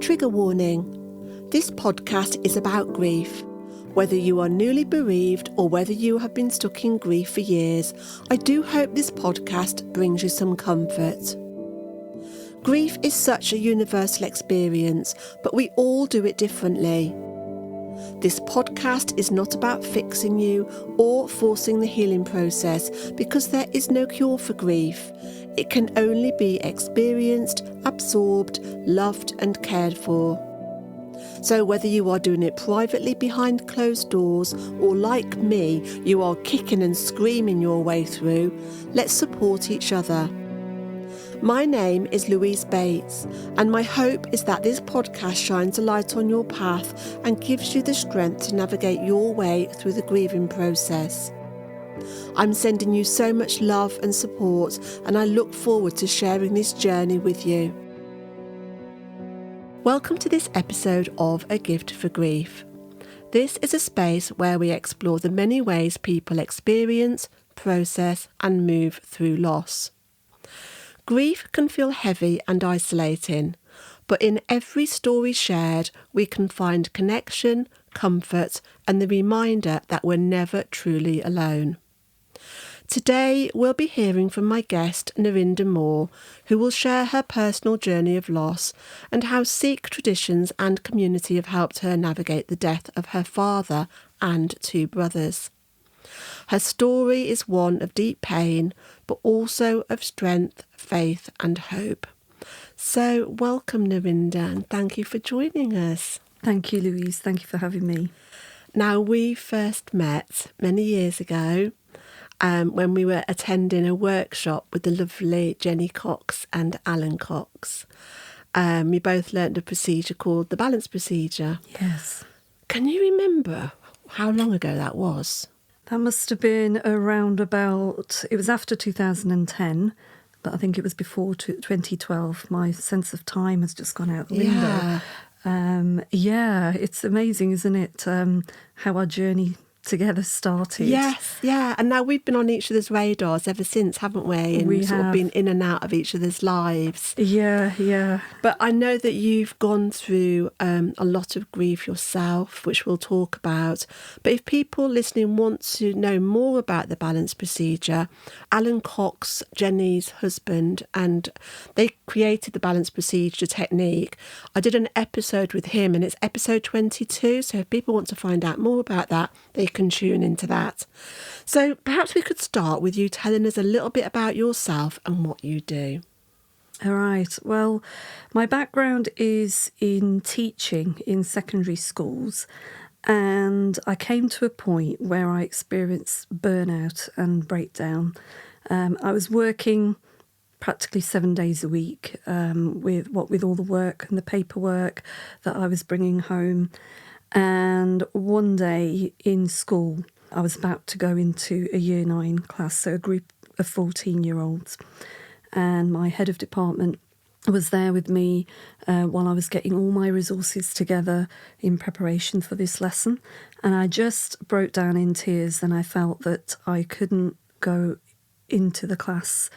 Trigger warning. This podcast is about grief. Whether you are newly bereaved or whether you have been stuck in grief for years, I do hope this podcast brings you some comfort. Grief is such a universal experience, but we all do it differently. This podcast is not about fixing you or forcing the healing process because there is no cure for grief. It can only be experienced, absorbed, loved and cared for. So whether you are doing it privately behind closed doors or like me, you are kicking and screaming your way through, let's support each other. My name is Louise Bates, and my hope is that this podcast shines a light on your path and gives you the strength to navigate your way through the grieving process. I'm sending you so much love and support, and I look forward to sharing this journey with you. Welcome to this episode of A Gift for Grief. This is a space where we explore the many ways people experience, process, and move through loss. Grief can feel heavy and isolating, but in every story shared, we can find connection, comfort, and the reminder that we're never truly alone. Today, we'll be hearing from my guest, Narinder Moore, who will share her personal journey of loss and how Sikh traditions and community have helped her navigate the death of her father and two brothers. Her story is one of deep pain, but also of strength, faith and hope. So welcome, Narinder, and thank you for joining us. Thank you, Louise. Thank you for having me. Now, we first met many years ago when we were attending a workshop with the lovely Jenny Cox and Alan Cox. We both learned a procedure called the balance procedure. Yes. Can you remember how long ago that was? That must have been around about, it was after 2010, but I think it was before 2012. My sense of time has just gone out the window. Yeah. It's amazing, isn't it, how our journey together started. Yes, yeah. And now we've been on each other's radars ever since, haven't we? And we sort have of been in and out of each other's lives. Yeah. But I know that you've gone through a lot of grief yourself, which we'll talk about. But if people listening want to know more about the balance procedure, Alan Cox, Jenny's husband, and they created the balance procedure technique. I did an episode with him and it's episode 22. So if people want to find out more about that, they can tune into that. So perhaps we could start with you telling us a little bit about yourself and what you do. All right. Well, my background is in teaching in secondary schools, and I came to a point where I experienced burnout and breakdown. I was working practically 7 days a week with all the work and the paperwork that I was bringing home. And one day in school, I was about to go into a year 9 class, so a group of 14-year-olds. And my head of department was there with me while I was getting all my resources together in preparation for this lesson. And I just broke down in tears and I felt that I couldn't go into the class.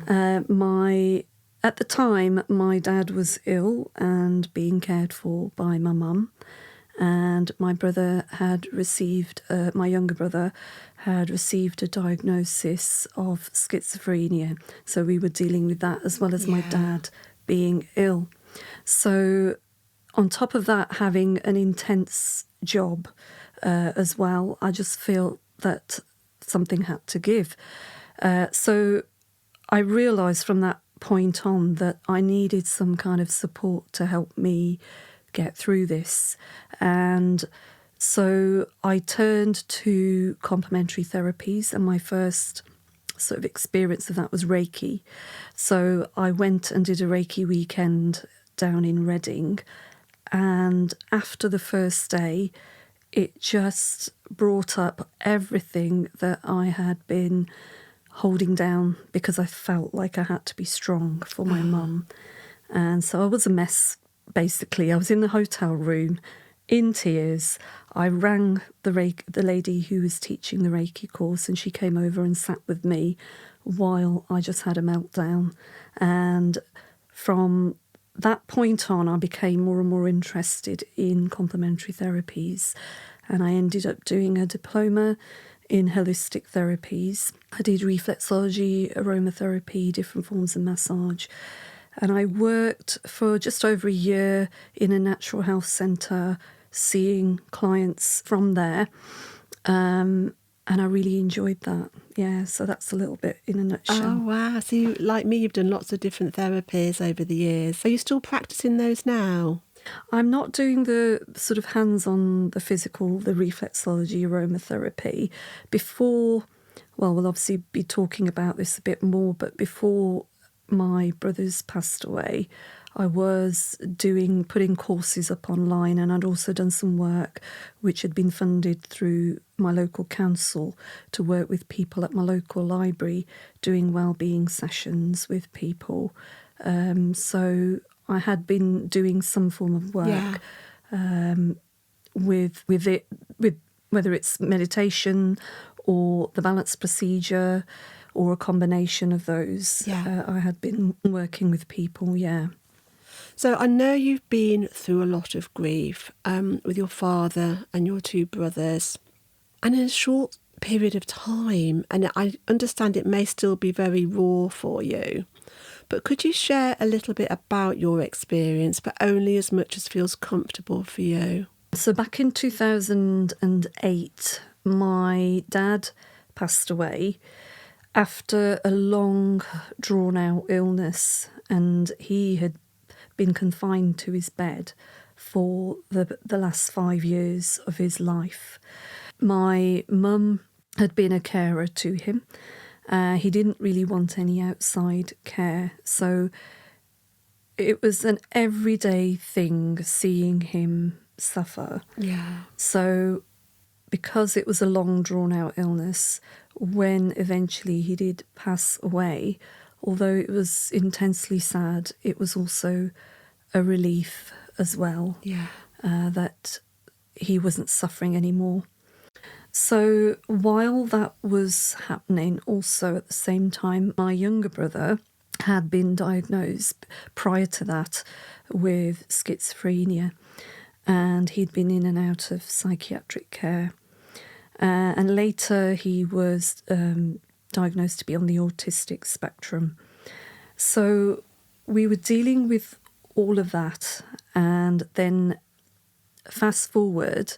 At the time, my dad was ill and being cared for by my mum. And my brother had received, my younger brother had received a diagnosis of schizophrenia. So we were dealing with that as well as my dad being ill. So on top of that, having an intense job as well, I just feel that something had to give. So I realised from that point on that I needed some kind of support to help me get through this. And so I turned to complementary therapies, and my first sort of experience of that was Reiki. So I went and did a Reiki weekend down in Reading, and after the first day it just brought up everything that I had been holding down because I felt like I had to be strong for my mum. And so I was a mess. Basically, I was in the hotel room in tears. I rang the lady who was teaching the Reiki course, and she came over and sat with me while I just had a meltdown. And from that point on, I became more and more interested in complementary therapies, and I ended up doing a diploma in holistic therapies. I did reflexology, aromatherapy, different forms of massage, and I worked for just over a year in a natural health centre, seeing clients from there, and I really enjoyed that. Yeah, so that's a little bit in a nutshell. Oh, wow. So you, like me, you've done lots of different therapies over the years. Are you still practicing those now? I'm not doing the sort of hands-on, the physical, the reflexology, aromatherapy. Before, well, we'll obviously be talking about this a bit more, but before my brothers passed away, I was putting courses up online, and I'd also done some work which had been funded through my local council to work with people at my local library, doing wellbeing sessions with people. So I had been doing some form of work with whether it's meditation or the balance procedure or a combination of those. I had been working with people, So I know you've been through a lot of grief with your father and your two brothers, and in a short period of time, and I understand it may still be very raw for you, but could you share a little bit about your experience, but only as much as feels comfortable for you? So back in 2008, my dad passed away after a long, drawn-out illness, and he had been confined to his bed for the last 5 years of his life. My mum had been a carer to him. He didn't really want any outside care, so it was an everyday thing seeing him suffer. So because it was a long drawn-out illness, when eventually he did pass away, although it was intensely sad, it was also a relief as well that he wasn't suffering anymore. So while that was happening, also at the same time, my younger brother had been diagnosed prior to that with schizophrenia, and he'd been in and out of psychiatric care. And later he was diagnosed to be on the autistic spectrum. So we were dealing with all of that, and then fast forward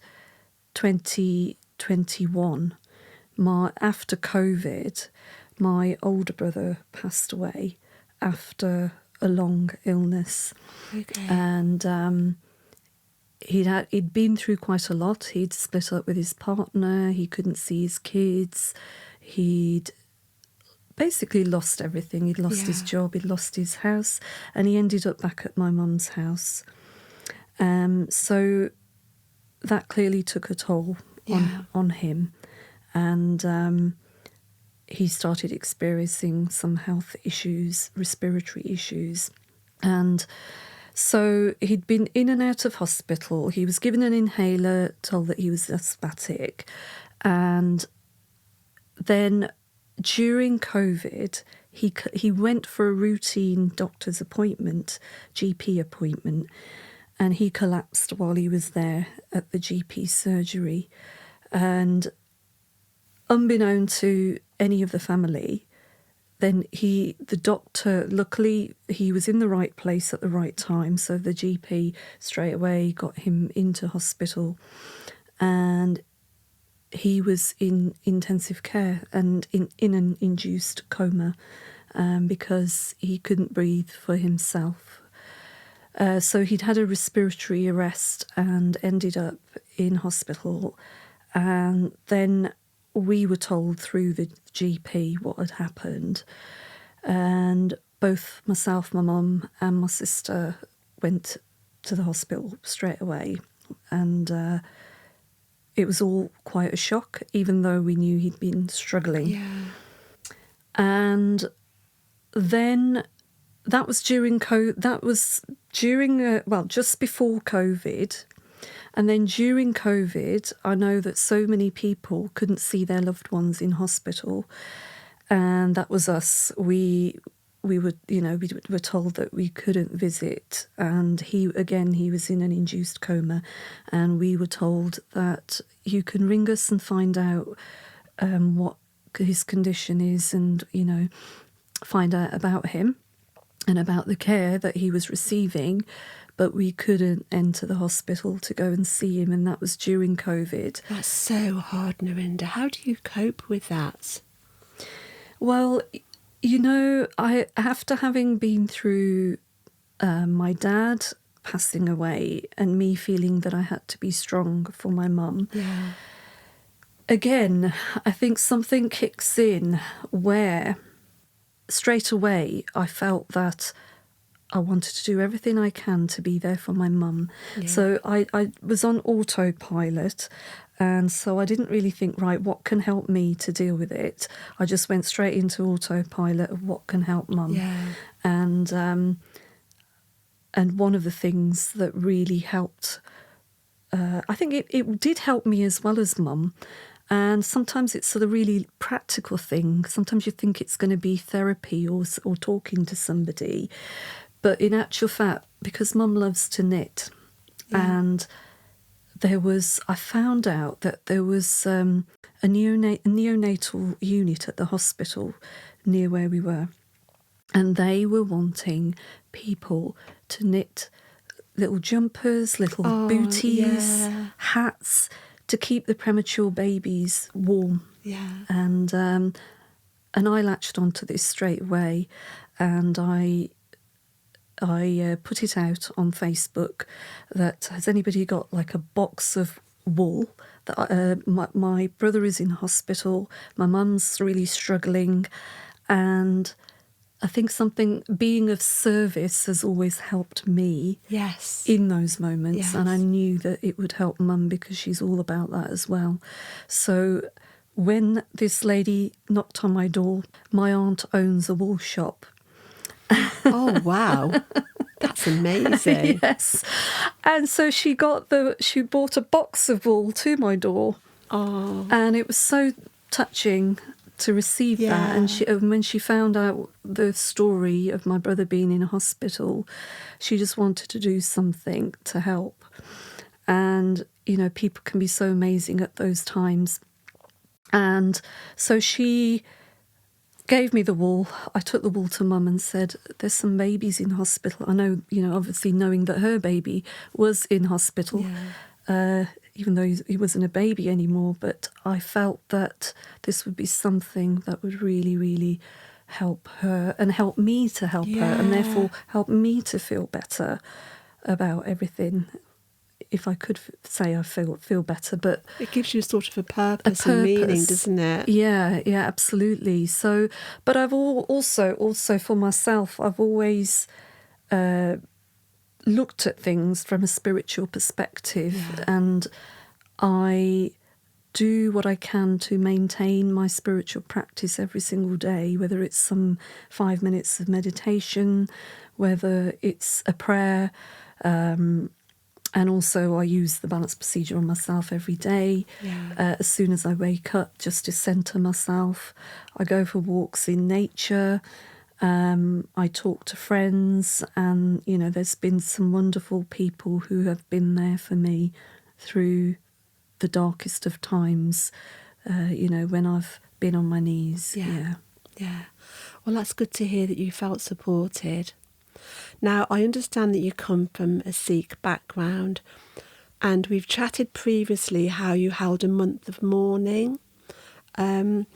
2021, after COVID, my older brother passed away after a long illness. And he'd been through quite a lot. He'd split up with his partner, he couldn't see his kids, he'd basically lost everything. He'd lost his job, he'd lost his house, and he ended up back at my mum's house. So that clearly took a toll on him, and he started experiencing some health issues, respiratory issues, and so he'd been in and out of hospital. He was given an inhaler, told that he was asthmatic, and then during COVID, he went for a routine doctor's appointment, GP appointment, and he collapsed while he was there at the GP surgery. And unbeknown to any of the family, then the doctor, luckily he was in the right place at the right time, so the GP straight away got him into hospital, and he was in intensive care and in an induced coma because he couldn't breathe for himself. So he'd had a respiratory arrest and ended up in hospital. And then we were told through the GP what had happened. And both myself, my mum and my sister went to the hospital straight away. And it was all quite a shock, even though we knew he'd been struggling. And then that was just before COVID. And then during COVID, I know that so many people couldn't see their loved ones in hospital. And that was us. We we were told that we couldn't visit, and he was in an induced coma, and we were told that you can ring us and find out what his condition is, and find out about him and about the care that he was receiving, but we couldn't enter the hospital to go and see him, and that was during COVID. That's so hard, Narinder. How do you cope with that? Well, after having been through my dad passing away and me feeling that I had to be strong for my mum, again, I think something kicks in where straight away I felt that I wanted to do everything I can to be there for my mum. Yeah. So I was on autopilot, and so I didn't really think, right, what can help me to deal with it? I just went straight into autopilot of what can help mum. Yeah. And one of the things that really helped, I think it did help me as well as mum. And sometimes it's sort of really practical thing. Sometimes you think it's going to be therapy or talking to somebody. But in actual fact, because mum loves to knit, and I found out that there was a neonatal unit at the hospital near where we were, and they were wanting people to knit little jumpers, little booties, hats, to keep the premature babies warm. Yeah. And I latched onto this straight away, and I put it out on Facebook that, has anybody got like a box of wool? That my brother is in hospital, my mum's really struggling, and I think being of service has always helped me. Yes. In those moments. Yes. And I knew that it would help mum because she's all about that as well. So when this lady knocked on my door, my aunt owns a wool shop. Oh, wow. That's amazing. Yes. And so she bought a box of wool to my door. Oh. And it was so touching to receive that. And when she found out the story of my brother being in a hospital, she just wanted to do something to help. And, people can be so amazing at those times. And so she gave me the wool. I took the wool to mum and said, there's some babies in hospital. I know, obviously knowing that her baby was in hospital, even though he wasn't a baby anymore, but I felt that this would be something that would really, really help her and help me to help her, and therefore help me to feel better about everything. If I could say I feel better, but it gives you sort of a purpose and meaning, doesn't it? Yeah, absolutely. So, but I've also for myself, I've always looked at things from a spiritual perspective, and I do what I can to maintain my spiritual practice every single day, whether it's some 5 minutes of meditation, whether it's a prayer, and also I use the balance procedure on myself every day. As soon as I wake up, just to centre myself. I go for walks in nature. I talk to friends, and, there's been some wonderful people who have been there for me through the darkest of times, when I've been on my knees. Yeah. Well, that's good to hear that you felt supported. Now, I understand that you come from a Sikh background, and we've chatted previously how you held a month of mourning. And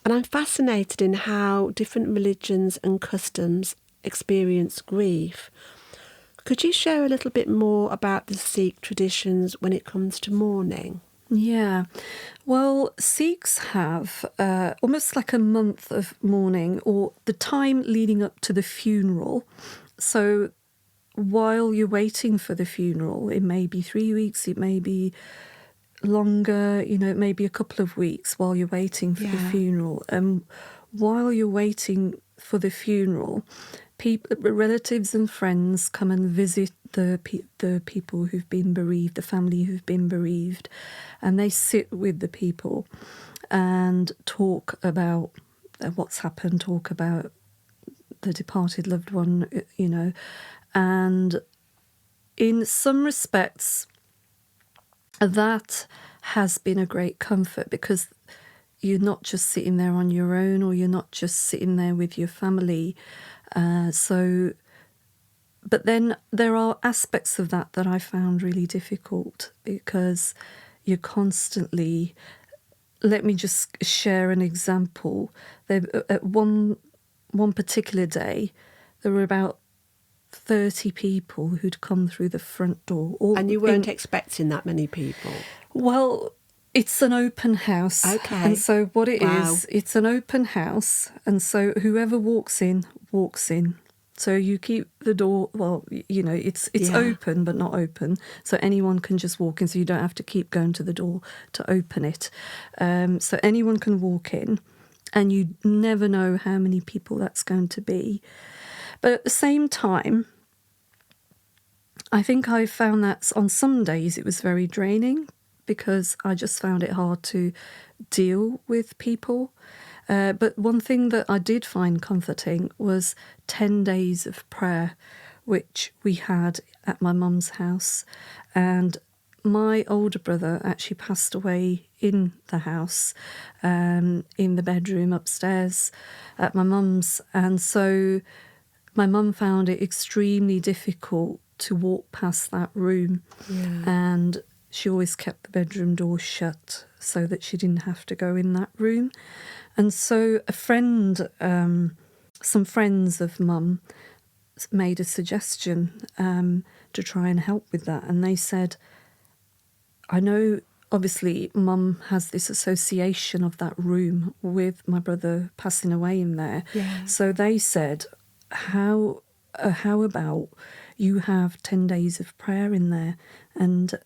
I'm fascinated in how different religions and customs experience grief. Could you share a little bit more about the Sikh traditions when it comes to mourning? Yeah. Well, Sikhs have almost like a month of mourning, or the time leading up to the funeral. So while you're waiting for the funeral, it may be 3 weeks, it may be longer, it may be a couple of weeks while you're waiting for the funeral. And while you're waiting for the funeral, relatives and friends come and visit the people who've been bereaved, the family who've been bereaved, and they sit with the people and talk about what's happened, talk about the departed loved one, and in some respects that has been a great comfort, because you're not just sitting there on your own, or you're not just sitting there with your family. But then there are aspects of that I found really difficult, because you're constantly... Let me just share an example. At one particular day, there were about 30 people who'd come through the front door. And you weren't expecting that many people? Well, it's an open house. Okay. And so what it Wow. is, it's an open house. And so whoever walks in, walks in. So you keep the door, well, it's open but not open. So anyone can just walk in, so you don't have to keep going to the door to open it. So anyone can walk in, and you never know how many people that's going to be. But at the same time, I think I found that on some days it was very draining, because I just found it hard to deal with people. But one thing that I did find comforting was 10 days of prayer, which we had at my mum's house. And my older brother actually passed away in the house, in the bedroom upstairs at my mum's. And so my mum found it extremely difficult to walk past that room. Yeah. And she always kept the bedroom door shut so that she didn't have to go in that room. And so some friends of mum made a suggestion to try and help with that. And they said, I know obviously mum has this association of that room with my brother passing away in there. Yeah. So they said, how about you have 10 days of prayer in there? And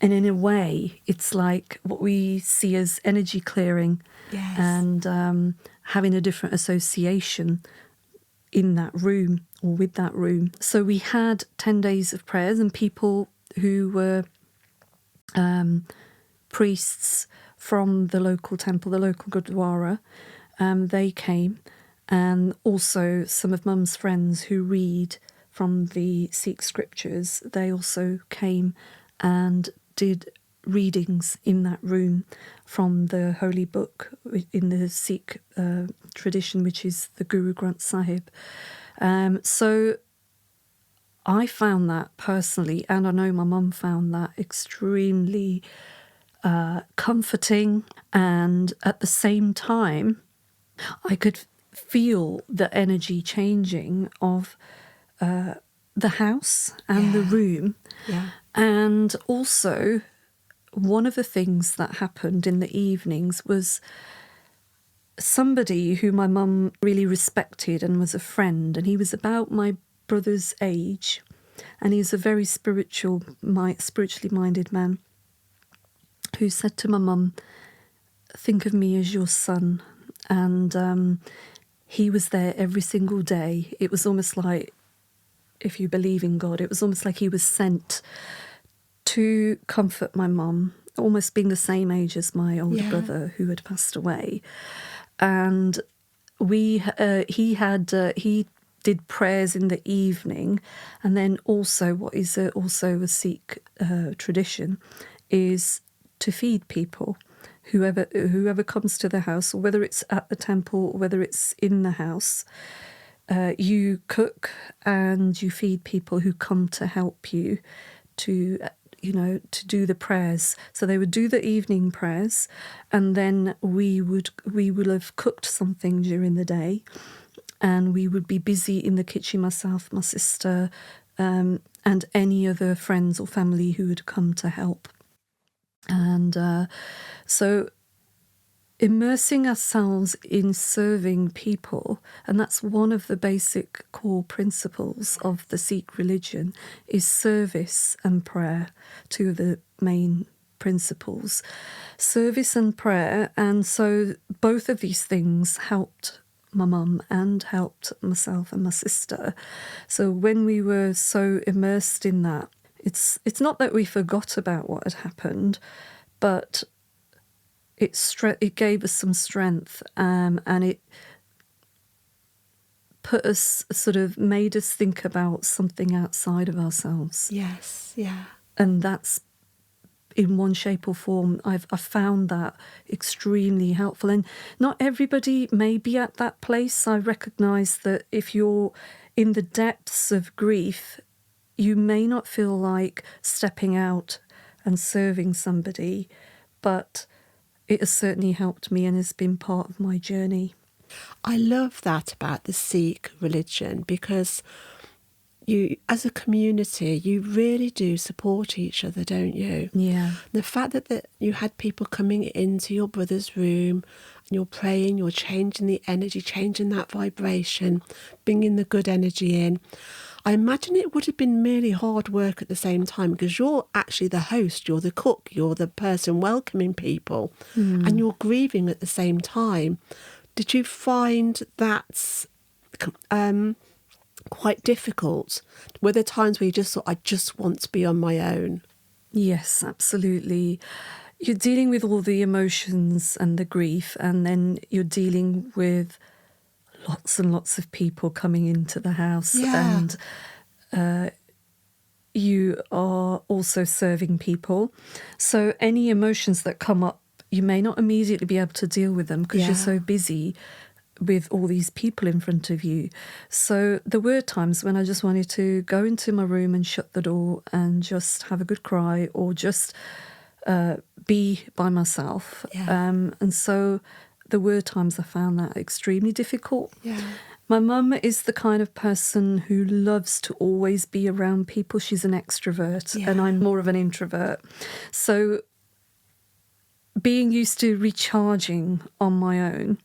in a way, it's like what we see as energy clearing. Yes. And having a different association in that room or with that room. So we had 10 days of prayers, and people who were priests from the local temple, the local Gurdwara, they came, and also some of Mum's friends who read from the Sikh scriptures, they also came and did readings in that room from the holy book in the Sikh tradition, which is the Guru Granth Sahib. So I found that personally, and I know my mum found that extremely comforting, and at the same time I could feel the energy changing of the house and the room. Yeah. And also, one of the things that happened in the evenings was somebody who my mum really respected and was a friend, and he was about my brother's age, and he's a very spiritually minded man, who said to my mum, think of me as your son. And he was there every single day. It was almost like, if you believe in God, it was almost like he was sent to comfort my mum, almost being the same age as my older brother who had passed away. And he did prayers in the evening, and then also what is also a Sikh tradition is to feed people, whoever comes to the house, or whether it's at the temple, or whether it's in the house. You cook and you feed people who come to help you to do the prayers. So they would do the evening prayers, and then we would have cooked something during the day, and we would be busy in the kitchen, myself, my sister, and any other friends or family who would come to help. And so immersing ourselves in serving people, and that's one of the basic core principles of the Sikh religion, is service and prayer, two of the main principles. Service and prayer, and so both of these things helped my mum and helped myself and my sister. So when we were so immersed in that, it's not that we forgot about what had happened, but it gave us some strength, and put us, sort of made us think about something outside of ourselves. Yes, yeah. And that's, in one shape or form, I've found that extremely helpful. And not everybody may be at that place. I recognise that if you're in the depths of grief, you may not feel like stepping out and serving somebody, but it has certainly helped me and has been part of my journey. I love that about the Sikh religion, because you, as a community, you really do support each other, don't you? Yeah. The fact that you had people coming into your brother's room and you're praying, you're changing the energy, changing that vibration, bringing the good energy in. I imagine it would have been really hard work at the same time, because you're actually the host, you're the cook, you're the person welcoming people, and you're grieving at the same time. Did you find that's quite difficult? Were there times where you just thought, I just want to be on my own? Yes, absolutely. You're dealing with all the emotions and the grief, and then you're dealing with lots and lots of people coming into the house. Yeah. And you are also serving people. So any emotions that come up, you may not immediately be able to deal with them because you're so busy with all these people in front of you. So there were times when I just wanted to go into my room and shut the door and just have a good cry, or just be by myself. And so there were times I found that extremely difficult. Yeah. My mum is the kind of person who loves to always be around people. She's an extrovert, and I'm more of an introvert. So being used to recharging on my own,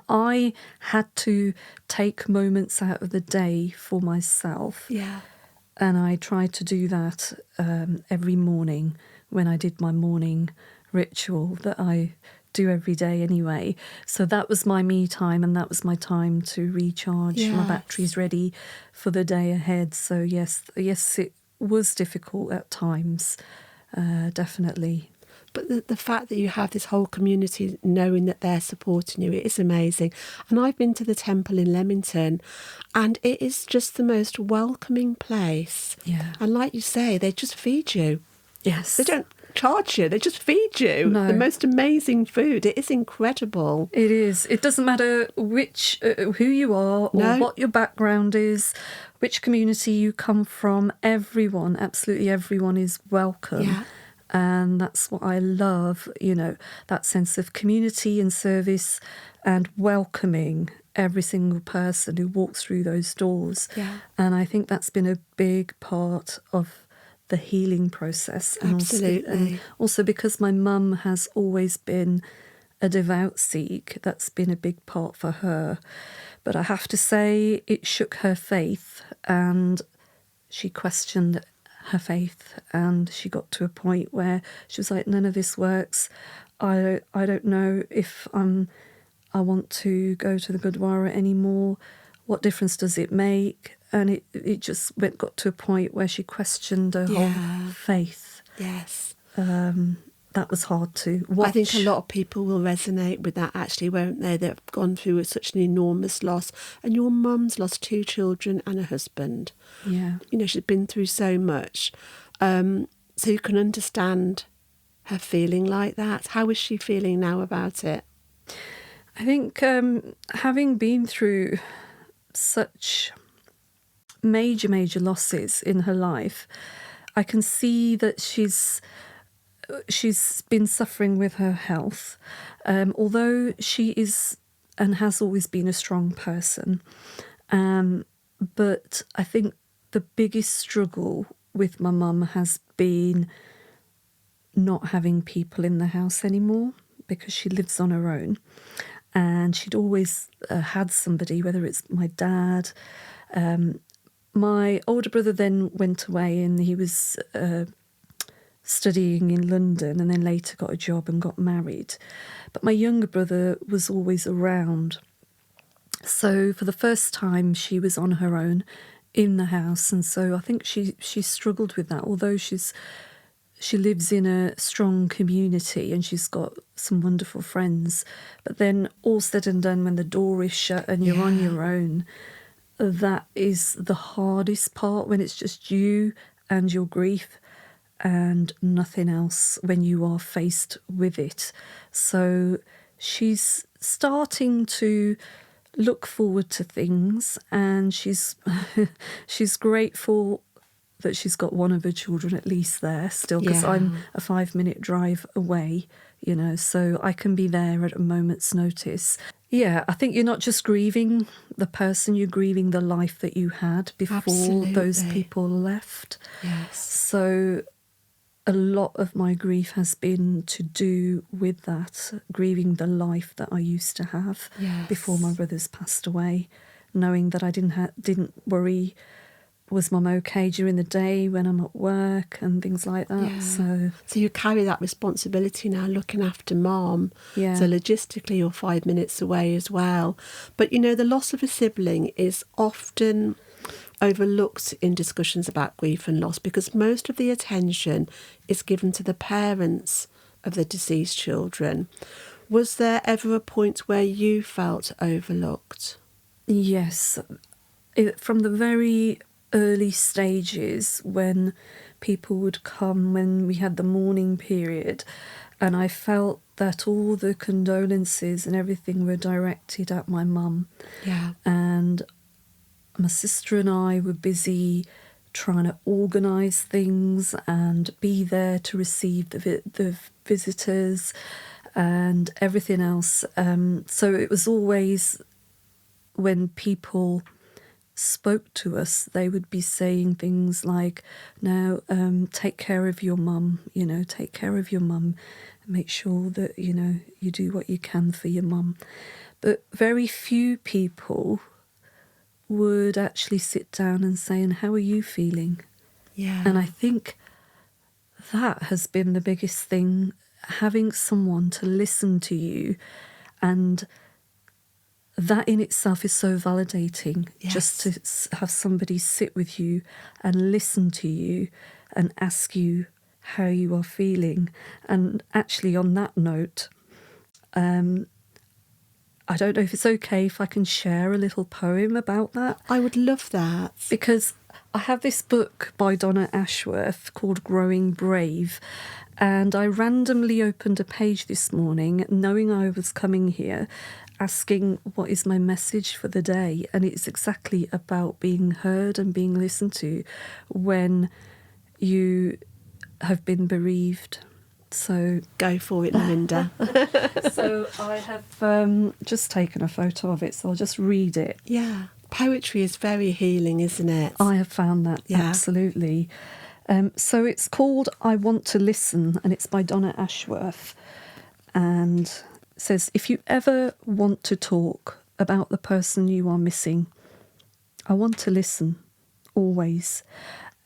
I had to take moments out of the day for myself. Yeah. And I tried to do that every morning when I did my morning ritual that I do every day anyway. So that was my me time, and that was my time to recharge my batteries ready for the day ahead. So yes, it was difficult at times, definitely. But the fact that you have this whole community knowing that they're supporting you, it is amazing. And I've been to the temple in Leamington, and it is just the most welcoming place. Yeah. And like you say, they just feed you. Yes. They don't charge you, they just feed you. No. The most amazing food. It is incredible. It is. It doesn't matter which, who you are, or what your background is, which community you come from. Everyone, absolutely everyone, is welcome. Yeah. And that's what I love, that sense of community and service and welcoming every single person who walks through those doors. Yeah. And I think that's been a big part of the healing process. Absolutely. Also because my mum has always been a devout Sikh, that's been a big part for her. But I have to say, it shook her faith, and she questioned her faith, and she got to a point where she was like, none of this works. I don't know if I want to go to the Gurdwara anymore. What difference does it make? And it just got to a point where she questioned her whole faith. Yes. That was hard to watch. I think a lot of people will resonate with that, actually, won't they? They've gone through such an enormous loss. And your mum's lost 2 children and a husband. Yeah. She's been through so much. So you can understand her feeling like that. How is she feeling now about it? I think having been through such major losses in her life, I can see that she's been suffering with her health, although she is and has always been a strong person. But I think the biggest struggle with my mum has been not having people in the house anymore, because she lives on her own. And she'd always had somebody, whether it's my dad. My older brother then went away, and he was studying in London, and then later got a job and got married. But my younger brother was always around. So for the first time, she was on her own in the house. And so I think she struggled with that, although she's she lives in a strong community and she's got some wonderful friends. But then all said and done, when the door is shut and you're on your own, that is the hardest part, when it's just you and your grief and nothing else, when you are faced with it. So she's starting to look forward to things, and she's she's grateful that she's got one of her children at least there still, because I'm a 5-minute drive away, so I can be there at a moment's notice. Yeah, I think you're not just grieving the person, you're grieving the life that you had before those people left. Yes. So a lot of my grief has been to do with that, grieving the life that I used to have before my brothers passed away, knowing that I didn't worry, was Mum okay during the day when I'm at work and things like that. Yeah. So you carry that responsibility now, looking after Mum. Yeah. So logistically you're 5 minutes away as well. But the loss of a sibling is often overlooked in discussions about grief and loss, because most of the attention is given to the parents of the deceased children. Was there ever a point where you felt overlooked? Yes. From the very early stages, when people would come, when we had the mourning period, and I felt that all the condolences and everything were directed at my mum. Yeah. And my sister and I were busy trying to organise things and be there to receive the visitors and everything else. So it was always, when people spoke to us, they would be saying things like, now take care of your mum, take care of your mum, make sure that you do what you can for your mum. But very few people would actually sit down and say, and how are you feeling? Yeah. And I think that has been the biggest thing, having someone to listen to you, and that in itself is so validating. Just to have somebody sit with you and listen to you and ask you how you are feeling. And actually, on that note, I don't know if it's okay if I can share a little poem about that. I would love that. Because I have this book by Donna Ashworth called Growing Brave, and I randomly opened a page this morning, knowing I was coming here, asking what is my message for the day, and it's exactly about being heard and being listened to when you have been bereaved. So go for it, Narinder. So I have just taken a photo of it, so I'll just read it. Yeah, poetry is very healing, isn't it? I have found that, absolutely. So it's called I Want to Listen, and it's by Donna Ashworth. And it says, if you ever want to talk about the person you are missing, I want to listen, always.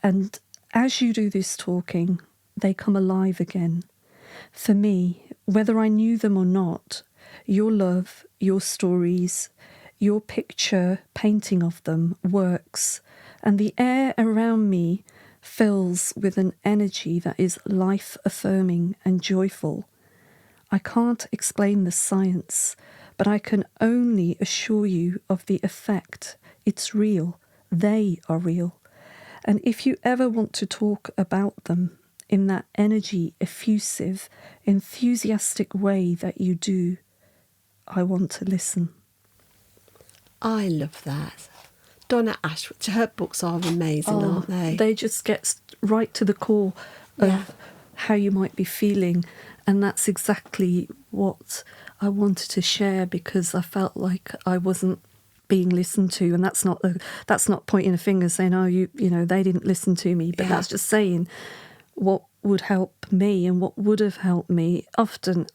And as you do this talking, they come alive again. For me, whether I knew them or not, your love, your stories, your picture painting of them works, and the air around me fills with an energy that is life-affirming and joyful. I can't explain the science, but I can only assure you of the effect. It's real. They are real. And if you ever want to talk about them in that energy, effusive, enthusiastic way that you do, I want to listen. I love that. Donna Ashworth, her books are amazing, aren't they? They just get right to the core of how you might be feeling. And that's exactly what I wanted to share, because I felt like I wasn't being listened to. And that's not pointing a finger saying, oh, you know, they didn't listen to me. But that's just saying what would help me and what would have helped me. Often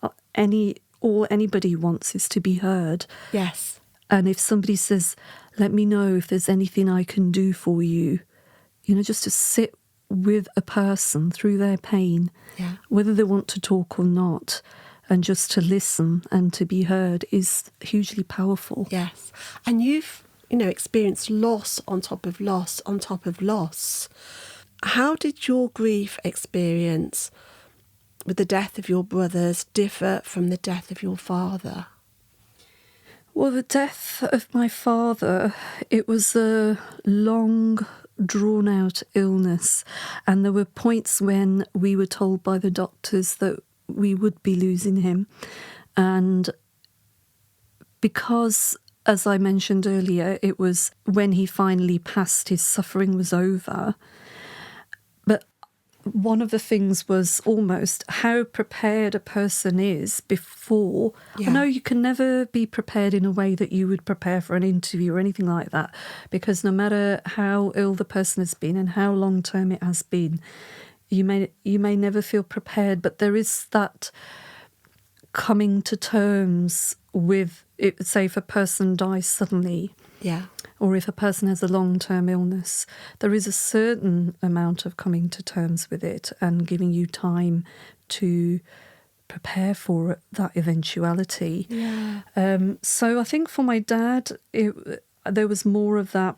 all anybody wants is to be heard. Yes. And if somebody says, let me know if there's anything I can do for you, just to sit with a person through their pain, whether they want to talk or not, and just to listen and to be heard is hugely powerful. Yes. And you've, experienced loss on top of loss on top of loss. How did your grief experience with the death of your brothers differ from the death of your father? Well, the death of my father, it was a long, drawn-out illness, and there were points when we were told by the doctors that we would be losing him. And because, as I mentioned earlier, it was when he finally passed, his suffering was over. But one of the things was almost how prepared a person is before. Yeah. I know you can never be prepared in a way that you would prepare for an interview or anything like that, because no matter how ill the person has been and how long term it has been, you may never feel prepared. But there is that coming to terms with it. Say if a person dies suddenly, Yeah. or if a person has a long-term illness, there is a certain amount of coming to terms with it and giving you time to prepare for that eventuality. Yeah. So I think for my dad, there was more of that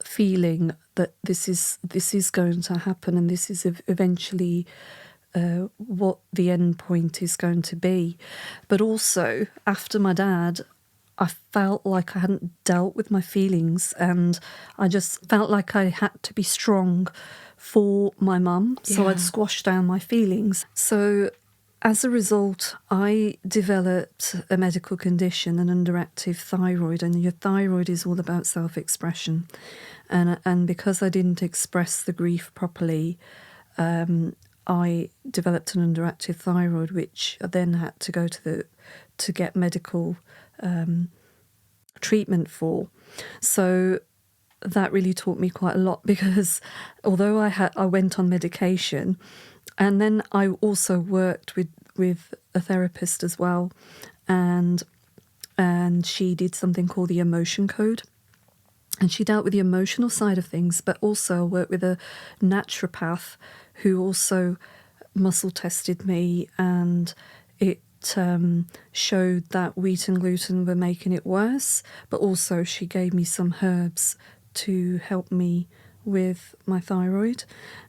feeling that this is going to happen, and this is eventually what the end point is going to be. But also, after my dad, I felt like I hadn't dealt with my feelings, and I just felt like I had to be strong for my mum. So Yeah. I'd squash down my feelings. So as a result, I developed a medical condition, an underactive thyroid, and your thyroid is all about self-expression. And because I didn't express the grief properly, I developed an underactive thyroid, which I then had to go to get medical treatment for. So that really taught me quite a lot, because although I went on medication, and then I also worked with a therapist as well, and she did something called the emotion code. And she dealt with the emotional side of things, but also worked with a naturopath who also muscle tested me, and it showed that wheat and gluten were making it worse. But also she gave me some herbs to help me with my thyroid.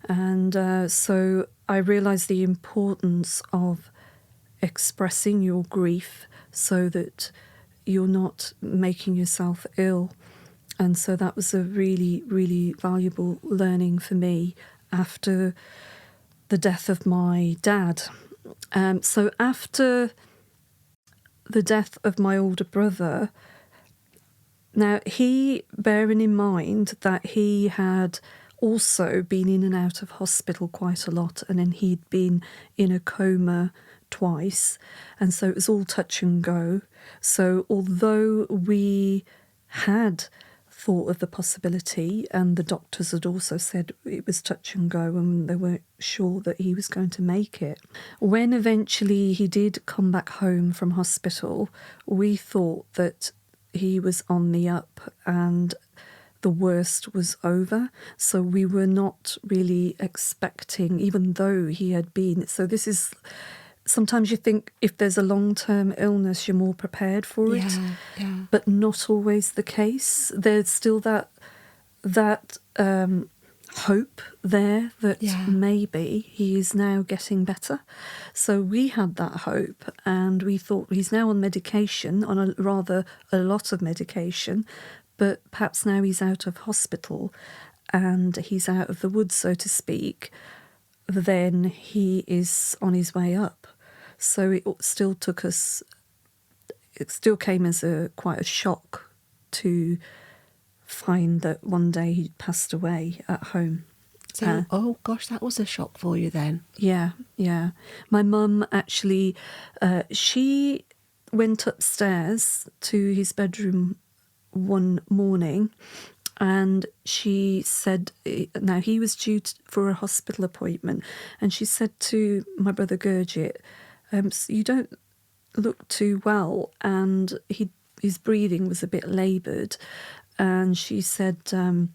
And so I realised the importance of expressing your grief so that you're not making yourself ill. And so that was a really, really valuable learning for me after the death of my dad. So after the death of my older brother, now bearing in mind that he had also been in and out of hospital quite a lot, and then he'd been in a coma twice, and so it was all touch and go. So although we had thought of the possibility, and the doctors had also said it was touch and go and they weren't sure that he was going to make it, when eventually he did come back home from hospital, we thought that he was on the up and the worst was over. So we were not really expecting, even though he had been. So this is, sometimes you think if there's a long-term illness, you're more prepared for it, but not always the case. There's still that hope there that maybe he is now getting better. So we had that hope, and we thought he's now on medication, on a lot of medication, but perhaps now he's out of hospital and he's out of the woods, so to speak, then he is on his way up. So it still came as quite a shock to find that one day he passed away at home. So, oh gosh, that was a shock for you then. Yeah. My mum actually, she went upstairs to his bedroom one morning, and she said, now he was due for a hospital appointment, and she said to my brother Gurjit, you don't look too well, and his breathing was a bit laboured, and she said, can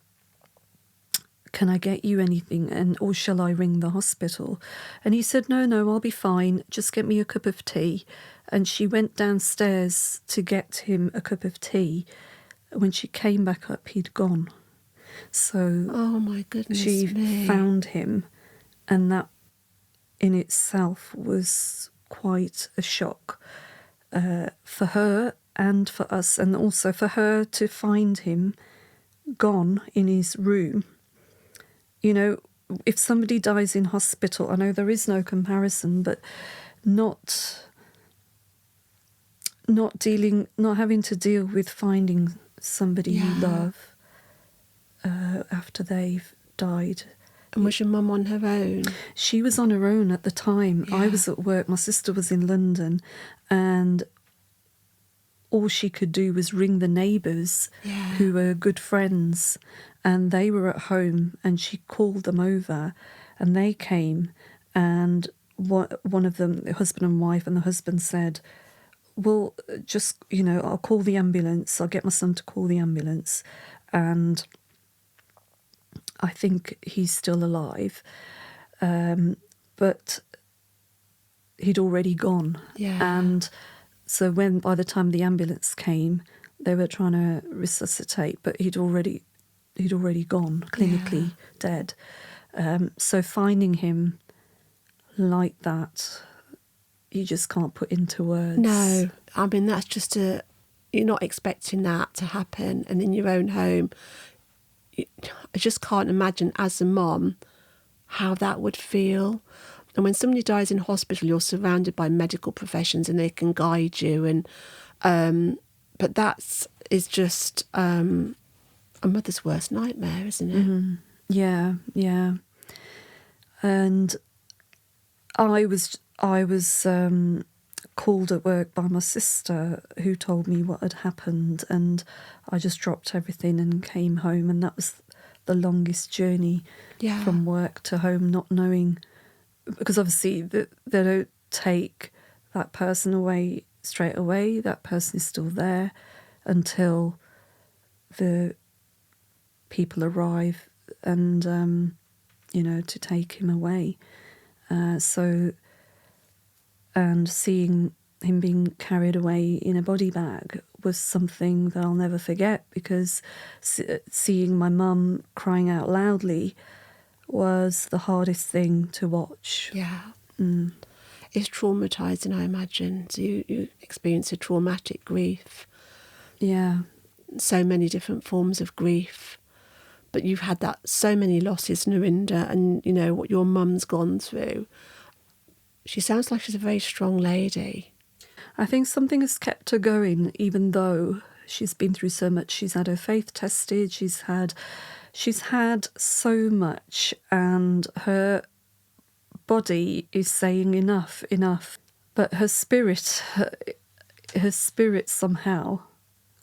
I get you anything, or shall I ring the hospital? And he said, no, I'll be fine, just get me a cup of tea. And she went downstairs to get him a cup of tea. When she came back up, he'd gone. So Oh my goodness she me. found him, and that in itself was quite a shock for her and for us, and also for her to find him gone in his room. You know, if somebody dies in hospital, I know there is no comparison, but not having to deal with finding somebody you love after they've died. And was your mum on her own? She was on her own at the time. I was at work. My sister was in London, and all she could do was ring the neighbours who were good friends, and they were at home, and she called them over, and they came, and one of them, the husband and wife, and the husband said, well, just, I'll call the ambulance. I'll get my son to call the ambulance, and I think he's still alive. But he'd already gone. Yeah. And so by the time the ambulance came, they were trying to resuscitate, but he'd already gone, clinically dead. So finding him like that, you just can't put into words. No, I mean, that's just you're not expecting that to happen. And in your own home, I just can't imagine as a mum how that would feel. And when somebody dies in hospital, you're surrounded by medical professions and they can guide you. And but is just a mother's worst nightmare, isn't it? Mm-hmm. Yeah, yeah. And I was called at work by my sister, who told me what had happened, and I just dropped everything and came home, and that was the longest journey from work to home, not knowing, because obviously they don't take that person away straight away. That person is still there until the people arrive and to take him away. And seeing him being carried away in a body bag was something that I'll never forget, because seeing my mum crying out loudly was the hardest thing to watch. Yeah. Mm. It's traumatising, I imagine. So you experience a traumatic grief. Yeah. So many different forms of grief. But you've had so many losses, Narinder, and what your mum's gone through. She sounds like she's a very strong lady. I think something has kept her going, even though she's been through so much. She's had her faith tested. She's had so much, and her body is saying enough. But her spirit somehow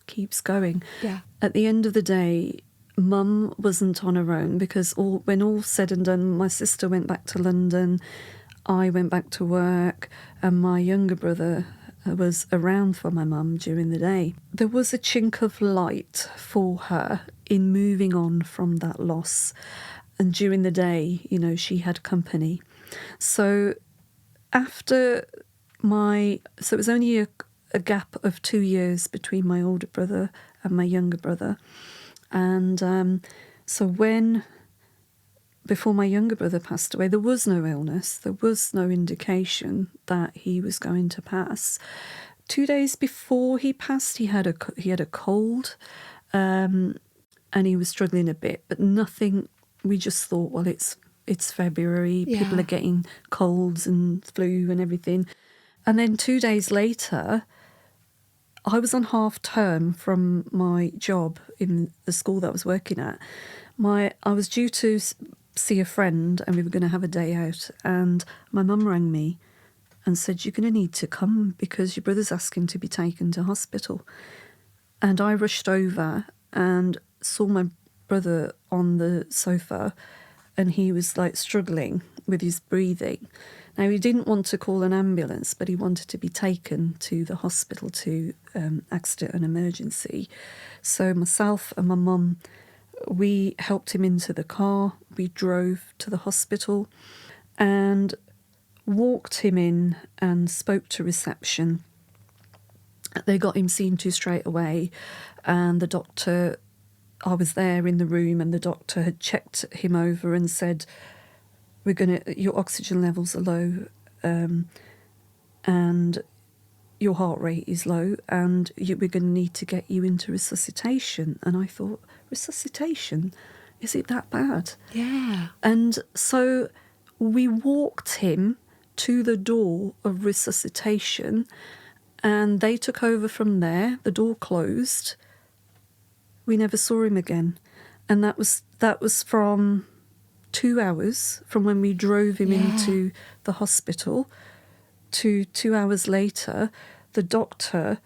keeps going. Yeah. At the end of the day, Mum wasn't on her own, because when all said and done, my sister went back to London, I went back to work, and my younger brother was around for my mum during the day. There was a chink of light for her in moving on from that loss. And during the day, she had company. So it was only a gap of 2 years between my older brother and my younger brother. And before my younger brother passed away, there was no illness. There was no indication that he was going to pass. 2 days before he passed, he had a cold, and he was struggling a bit, but nothing. We just thought, well, it's February. Yeah. People are getting colds and flu and everything. And then 2 days later, I was on half term from my job in the school that I was working at. I was due to see a friend, and we were going to have a day out, and my mum rang me and said, you're going to need to come because your brother's asking to be taken to hospital. And I rushed over and saw my brother on the sofa, and he was like struggling with his breathing. Now, he didn't want to call an ambulance, but he wanted to be taken to the hospital to accident and emergency. So myself and my mum, we helped him into the car. We drove to the hospital and walked him in and spoke to reception. They got him seen to straight away, and the doctor I was there in the room, and the doctor had checked him over and said, your oxygen levels are low, and your heart rate is low, and we're going to need to get you into resuscitation. And I thought, resuscitation? Is it that bad? Yeah. And so we walked him to the door of resuscitation, and they took over from there. The door closed. We never saw him again. And that was from 2 hours from when we drove him into the hospital to 2 hours later. The doctor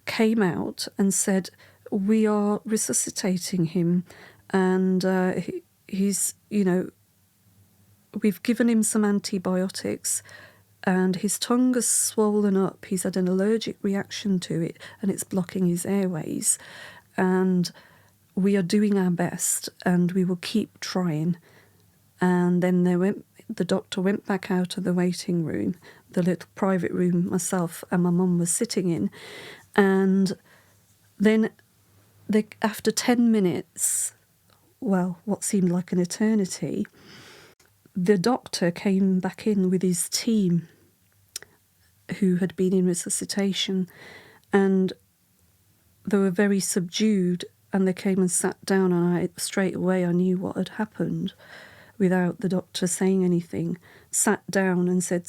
came out and said, we are resuscitating him, and he's, we've given him some antibiotics, and his tongue has swollen up. He's had an allergic reaction to it, and it's blocking his airways. And we are doing our best, and we will keep trying. And then the doctor went back out of the waiting room, the little private room myself and my mum was sitting in. And then after 10 minutes, well, what seemed like an eternity, the doctor came back in with his team who had been in resuscitation, and they were very subdued, and they came and sat down, and straight away I knew what had happened without the doctor saying anything. Sat down and said,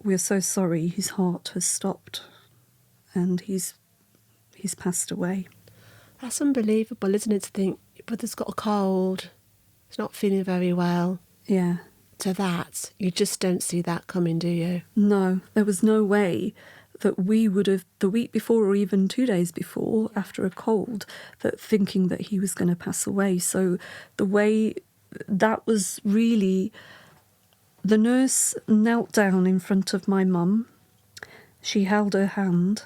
we're so sorry, his heart has stopped and he's passed away. That's unbelievable, isn't it, to think your brother's got a cold, he's not feeling very well. Yeah. To that, you just don't see that coming, do you? No, there was no way that we would have, the week before or even 2 days before, after a cold, that thinking that he was going to pass away. So the way that was really, the nurse knelt down in front of my mum. She held her hand.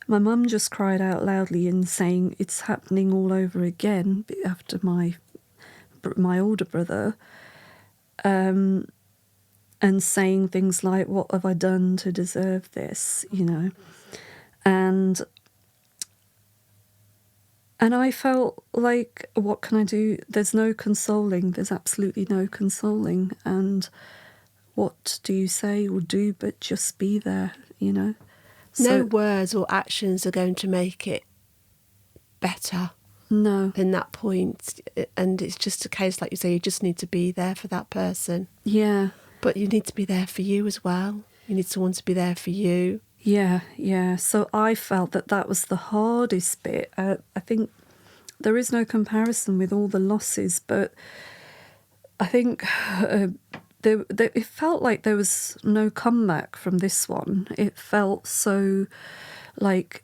My mum just cried out loudly and saying, it's happening all over again after my older brother. And saying things like, what have I done to deserve this, And I felt like, what can I do? There's no consoling. There's absolutely no consoling. And what do you say or do but just be there, So, no words or actions are going to make it better. No. In that point. And it's just a case, like you say, you just need to be there for that person. Yeah. But you need to be there for you as well. You need someone to be there for you. Yeah. So I felt that was the hardest bit. I think there is no comparison with all the losses, but I think it felt like there was no comeback from this one. It felt so like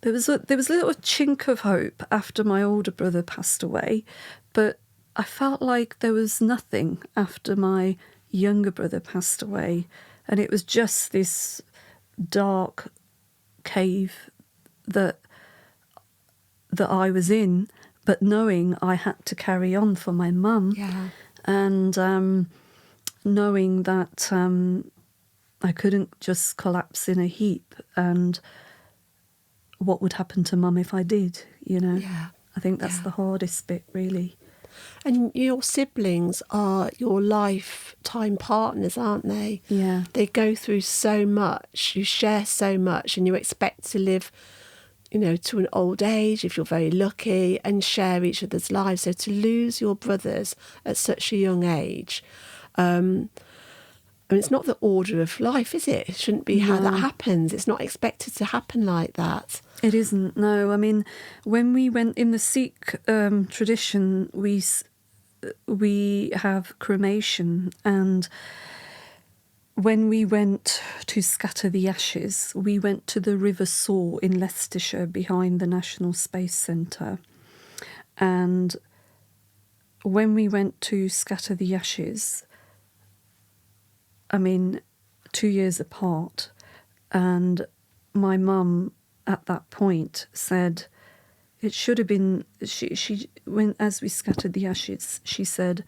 there was a little chink of hope after my older brother passed away, but I felt like there was nothing after my younger brother passed away, and it was just this dark cave that I was in, but knowing I had to carry on for my mum. Yeah. And knowing that I couldn't just collapse in a heap, and what would happen to mum if I did, Yeah. I think that's the hardest bit, really. And your siblings are your lifetime partners, aren't they? Yeah. They go through so much, you share so much, and you expect to live, to an old age, if you're very lucky, and share each other's lives. So to lose your brothers at such a young age, it's not the order of life, is it? It shouldn't be how that happens. It's not expected to happen like that. It isn't, no. I mean, when we went in the Sikh tradition, we have cremation, and when we went to scatter the ashes, we went to the River Soar in Leicestershire behind the National Space Centre. And when we went to scatter the ashes, 2 years apart, and my mum at that point said it should have been, as we scattered the ashes, she said,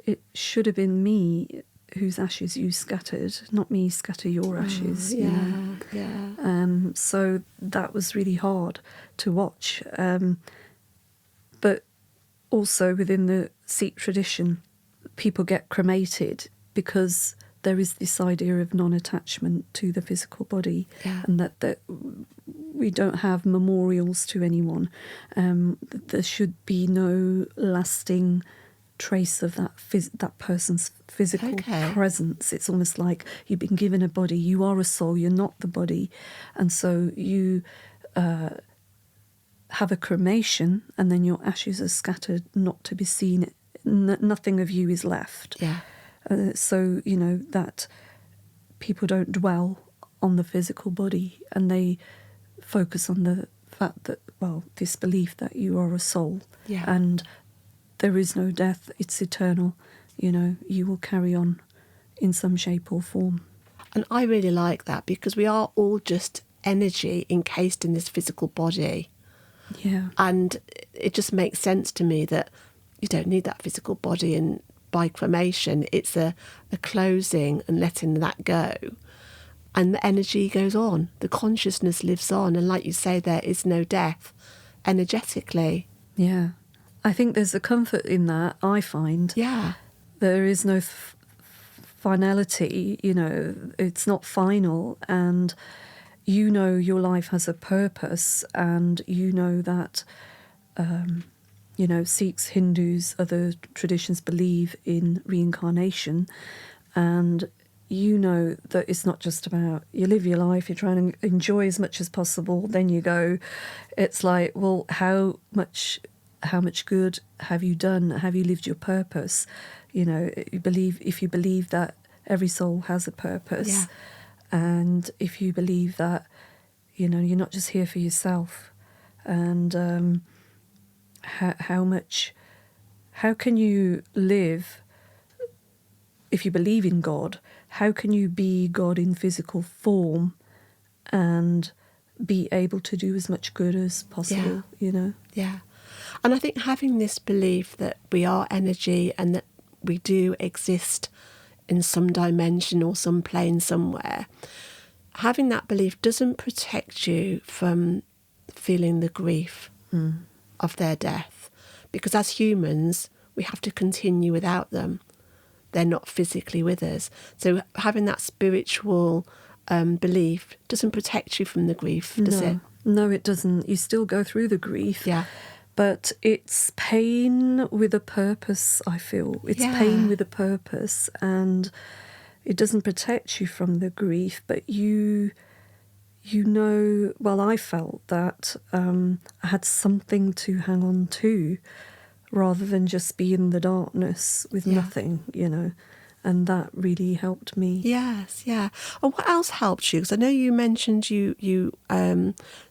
it should have been me whose ashes you scattered, not me scatter your ashes. You know? Yeah. So that was really hard to watch. But also within the Sikh tradition, people get cremated because there is this idea of non-attachment to the physical body, and that we don't have memorials to anyone. There should be no lasting trace of that person's physical presence. It's almost like you've been given a body. You are a soul. You're not the body, and so you have a cremation, and then your ashes are scattered, not to be seen. Nothing of you is left. Yeah. So, you know, that people don't dwell on the physical body, and they focus on the fact that, well, this belief that you are a soul, and there is no death, it's eternal, you know, you will carry on in some shape or form. And I really like that, because we are all just energy encased in this physical body. Yeah. And it just makes sense to me that you don't need that physical body, and by cremation it's a closing and letting that go, and the energy goes on, the consciousness lives on, and like you say, there is no death energetically. Yeah, I think there's a comfort in that. I find there is no finality, you know, it's not final, and you know your life has a purpose, and you know that you know, Sikhs, Hindus, other traditions believe in reincarnation, and you know that it's not just about you live your life, you're trying to enjoy as much as possible, then you go. It's like, well, how much good have you done? Have you lived your purpose? You know, if you believe that every soul has a purpose, and if you believe that, you know, you're not just here for yourself, and how can you live if you believe in God? How can you be God in physical form and be able to do as much good as possible, you know? Yeah. And I think having this belief that we are energy and that we do exist in some dimension or some plane somewhere, having that belief doesn't protect you from feeling the grief of their death, because as humans we have to continue without them. They're not physically with us, so having that spiritual belief doesn't protect you from the grief, does it? No, it doesn't. You still go through the grief, but it's pain with a purpose. I feel it's pain with a purpose, and it doesn't protect you from the grief, but you know, well, I felt that I had something to hang on to rather than just be in the darkness with nothing, you know, and that really helped me. Yes, yeah. And what else helped you? Because I know you mentioned you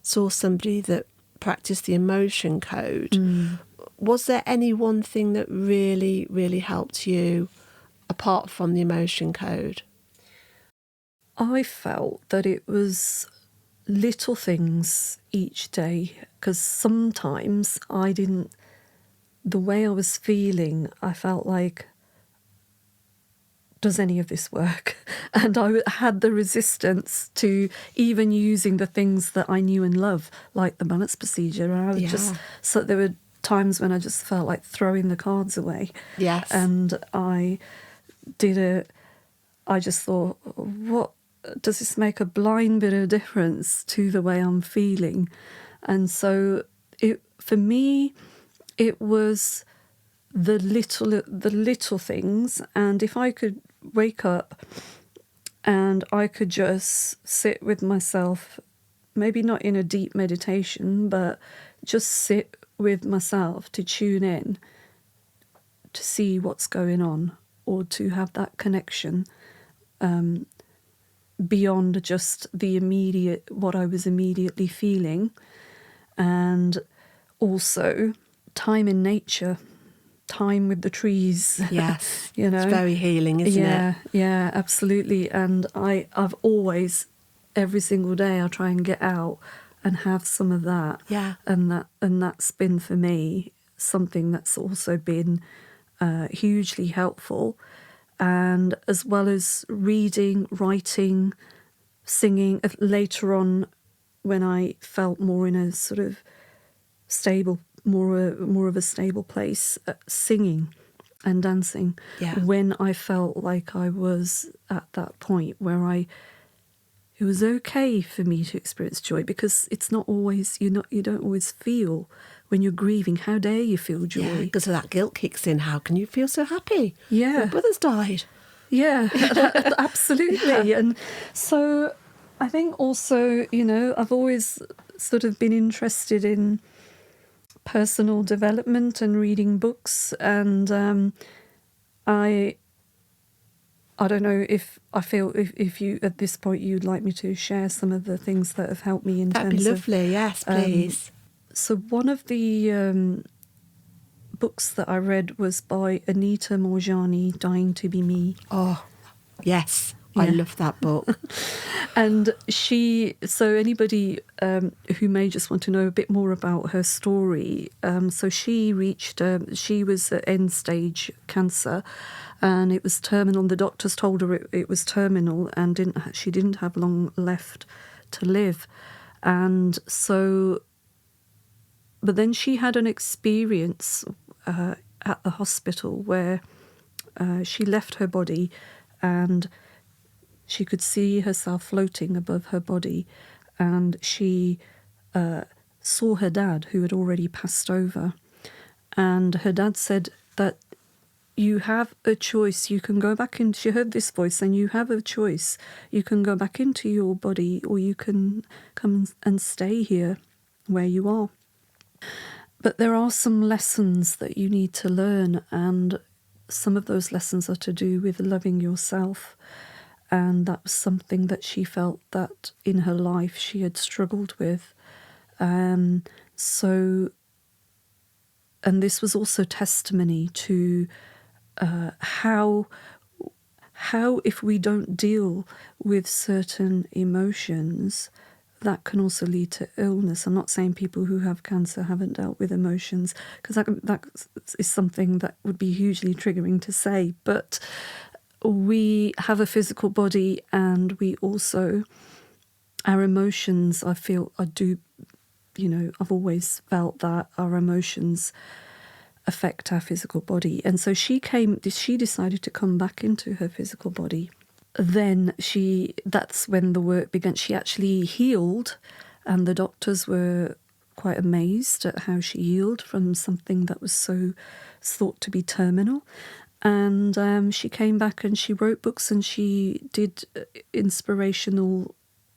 saw somebody that practiced the emotion code. Was there any one thing that really, really helped you apart from the emotion code? I felt that it was little things each day, because sometimes the way I was feeling, I felt like, does any of this work? And I had the resistance to even using the things that I knew and love, like the balance procedure. And I was so there were times when I just felt like throwing the cards away. Yes. And I just thought, what, does this make a blind bit of difference to the way I'm feeling? And so for me, it was the little things. And if I could wake up and I could just sit with myself, maybe not in a deep meditation, but just sit with myself to tune in, to see what's going on, or to have that connection beyond just what I was immediately feeling. And also time in nature, time with the trees. Yes. You know, it's very healing, isn't it? Yeah, absolutely. And I've always, every single day, I try and get out and have some of that. Yeah. And that's been for me something that's also been hugely helpful. and as well as reading, writing, singing. Later on, when I felt more in a sort of stable, more of a stable place, singing and dancing. Yeah. When I felt like I was at that point where it was okay for me to experience joy, because it's not always, you don't always feel when you're grieving. How dare you feel joy? Yeah, because that guilt kicks in. How can you feel so happy? Yeah. Your brother's died. Yeah, absolutely. Yeah. And so I think also, I've always sort of been interested in personal development and reading books, and I don't know if I feel if you at this point you'd like me to share some of the things that have helped me in That'd terms be lovely. Yes, please. So one of the books that I read was by Anita Morjani, Dying to Be Me. Oh, yes. I Yeah. love that book. And so anybody who may just want to know a bit more about her story, so she was at end stage cancer, and it was terminal. The doctors told her it was terminal, and she didn't have long left to live. And so, but then she had an experience at the hospital where she left her body, and she could see herself floating above her body, and she saw her dad, who had already passed over. And her dad said that you have a choice. You can go back in. She heard this voice, and you have a choice. You can go back into your body, or you can come and stay here where you are. But there are some lessons that you need to learn, and some of those lessons are to do with loving yourself. And that was something that she felt that in her life she had struggled with. And this was also testimony to how if we don't deal with certain emotions, that can also lead to illness. I'm not saying people who have cancer haven't dealt with emotions, because that is something that would be hugely triggering to say, but we have a physical body, and we also, our emotions, I've always felt that our emotions affect our physical body. And so she decided to come back into her physical body. Then that's when the work began. She actually healed, and the doctors were quite amazed at how she healed from something that was so thought to be terminal. And she came back and she wrote books, and she did inspirational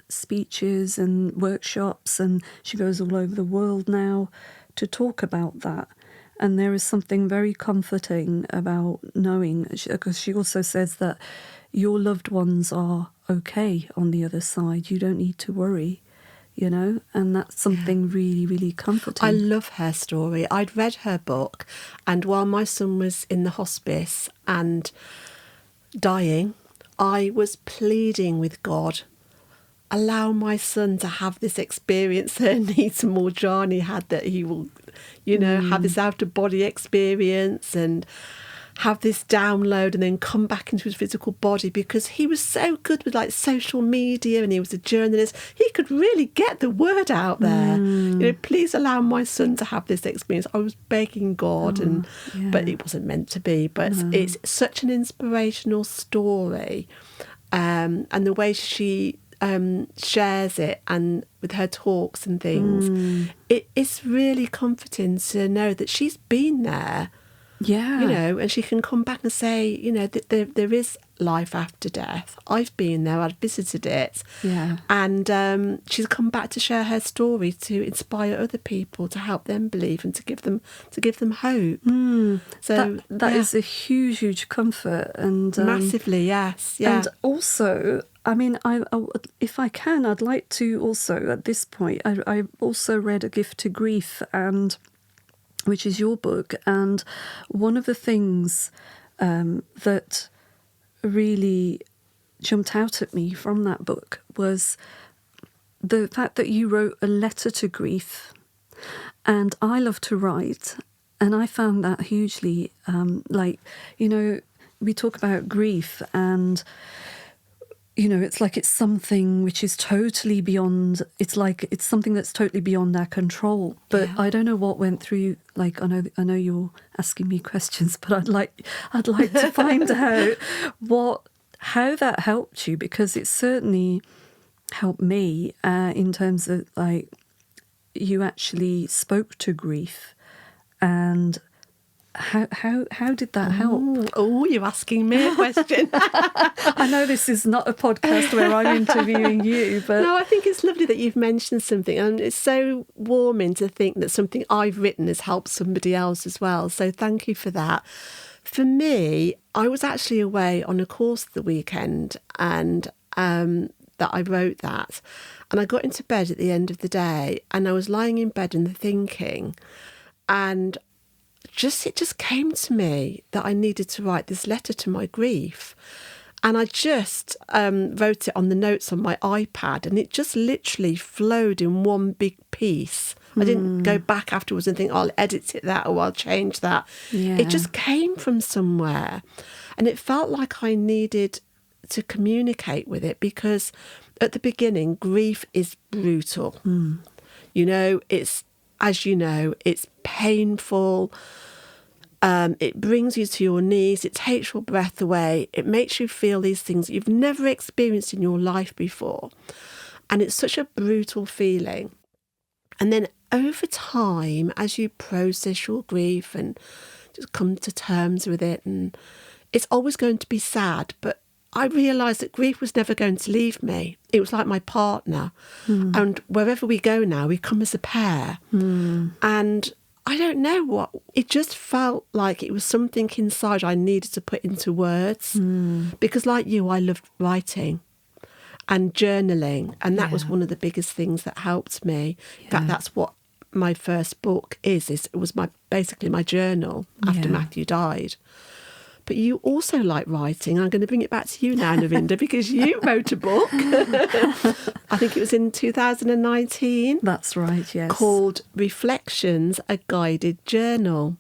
speeches and workshops, and she goes all over the world now to talk about that. And there is something very comforting about knowing, because she also says that your loved ones are okay on the other side. You don't need to worry. And that's something really, really comforting. I love her story. I'd read her book, and while my son was in the hospice and dying, I was pleading with God, allow my son to have this experience that Anita Morjani had, that he will, have this out-of-body experience and have this download and then come back into his physical body, because he was so good with social media, and he was a journalist. He could really get the word out there. Please allow my son to have this experience. I was begging God, but it wasn't meant to be. But it's such an inspirational story, and the way she shares it, and with her talks and things, it's really comforting to know that she's been there. Yeah. And she can come back and say, that there is life after death. I've been there, I've visited it. Yeah. And she's come back to share her story, to inspire other people, to help them believe, and to give them hope. So that is a huge, huge comfort, and massively, yes. Yeah. And also, I mean, I if I can, I'd like to also, at this point, I also read A Gift to Grief, which is your book, and one of the things that really jumped out at me from that book was the fact that you wrote a letter to grief. And I love to write, and I found that hugely we talk about grief, and it's something which is totally beyond. It's like it's something that's totally beyond our control. But Yeah. I don't know what went through. Like I know you're asking me questions, but I'd like to find out how that helped you, because it certainly helped me in terms of like you actually spoke to grief, and how did that help? Oh, you're asking me a question. I know this is not a podcast where I'm interviewing you, but No, I think it's lovely that you've mentioned something, and it's so warming to think that something I've written has helped somebody else as well. So thank you for that. For me, I was actually away on a course the weekend, and that I wrote that, and I got into bed at the end of the day, and I was lying in bed and thinking, and it just came to me that I needed to write this letter to my grief. And I just wrote it on the notes on my iPad, and it just literally flowed in one big piece. I didn't go back afterwards and think, I'll edit it that or I'll change that. Yeah. It just came from somewhere. And it felt like I needed to communicate with it, because at the beginning, grief is brutal. It's, as you know, it's painful. It brings you to your knees. It takes your breath away. It makes you feel these things that you've never experienced in your life before. And it's such a brutal feeling. And then over time, as you process your grief and just come to terms with it, and it's always going to be sad, but I realised that grief was never going to leave me. It was like my partner. And wherever we go now, we come as a pair. And I don't know what, it just felt like it was something inside I needed to put into words. Because like you, I loved writing and journaling. And that was one of the biggest things that helped me. In fact, that's what my first book is. It was basically my journal after Matthew died. But you also like writing. I'm going to bring it back to you now, Narinder, because you wrote a book. I think it was in 2019. That's right, yes. Called Reflections, a Guided Journal.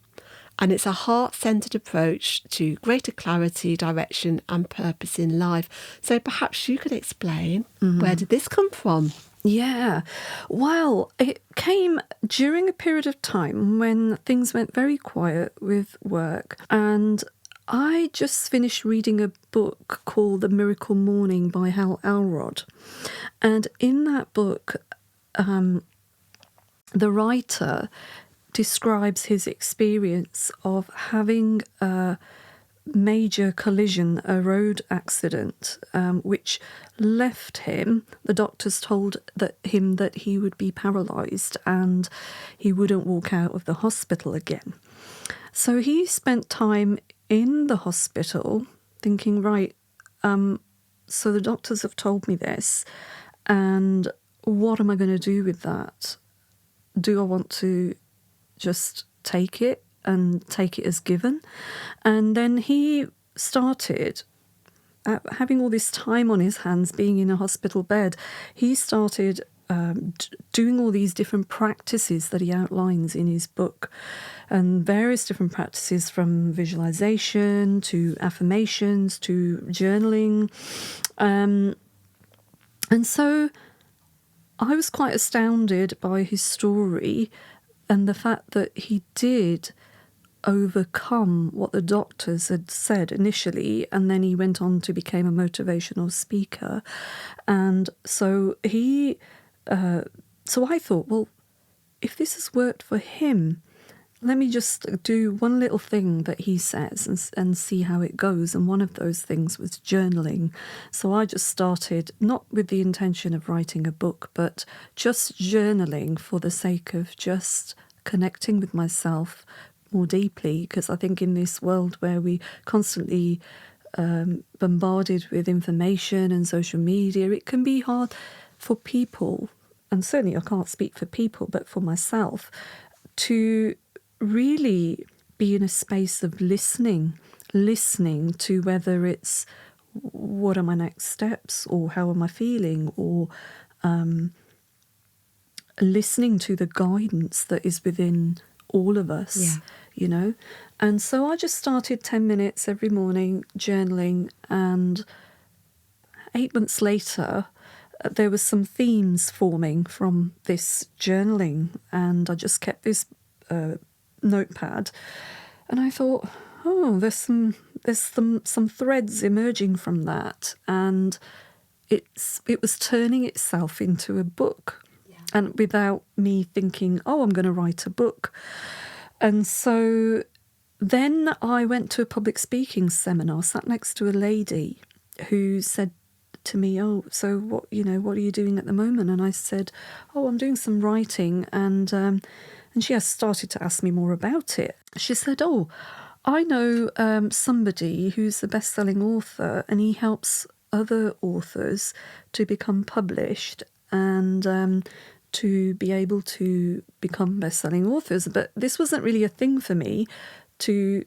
And it's a heart-centred approach to greater clarity, direction and purpose in life. So perhaps you could explain, where did this come from? Yeah. Well, it came during a period of time when things went very quiet with work, and I just finished reading a book called The Miracle Mourning by Hal Elrod. And in that book, the writer describes his experience of having a major collision, a road accident, which left him, the doctors told him that he would be paralysed and he wouldn't walk out of the hospital again. So he spent time in the hospital thinking, right, so the doctors have told me this, and what am I going to do with that? Do I want to just take it and take it as given? And then he started, having all this time on his hands, being in a hospital bed, he started doing all these different practices that he outlines in his book, and various different practices, from visualization to affirmations to journaling. And so I was quite astounded by his story and the fact that he did overcome what the doctors had said initially, and then he went on to become a motivational speaker. And so so I thought, well, if this has worked for him, let me just do one little thing that he says and see how it goes. And one of those things was journaling. So I just started, not with the intention of writing a book, but just journaling for the sake of just connecting with myself more deeply. Because I think in this world where we constantly bombarded with information and social media, it can be hard for people, and certainly I can't speak for people, but for myself, to really be in a space of listening to whether it's what are my next steps, or how am I feeling, or listening to the guidance that is within all of us. you know. And so I just started 10 minutes every morning journaling, and 8 months later, there was some themes forming from this journaling, and I just kept this notepad, and I thought, oh, there's some threads emerging from that, and it was turning itself into a book, and without me thinking, oh, I'm going to write a book. And so then I went to a public speaking seminar, sat next to a lady who said to me, oh, so what are you doing at the moment? And I said, oh, I'm doing some writing. And she has started to ask me more about it. She said, oh, I know somebody who's a best-selling author, and he helps other authors to become published and to be able to become best-selling authors. But this wasn't really a thing for me to,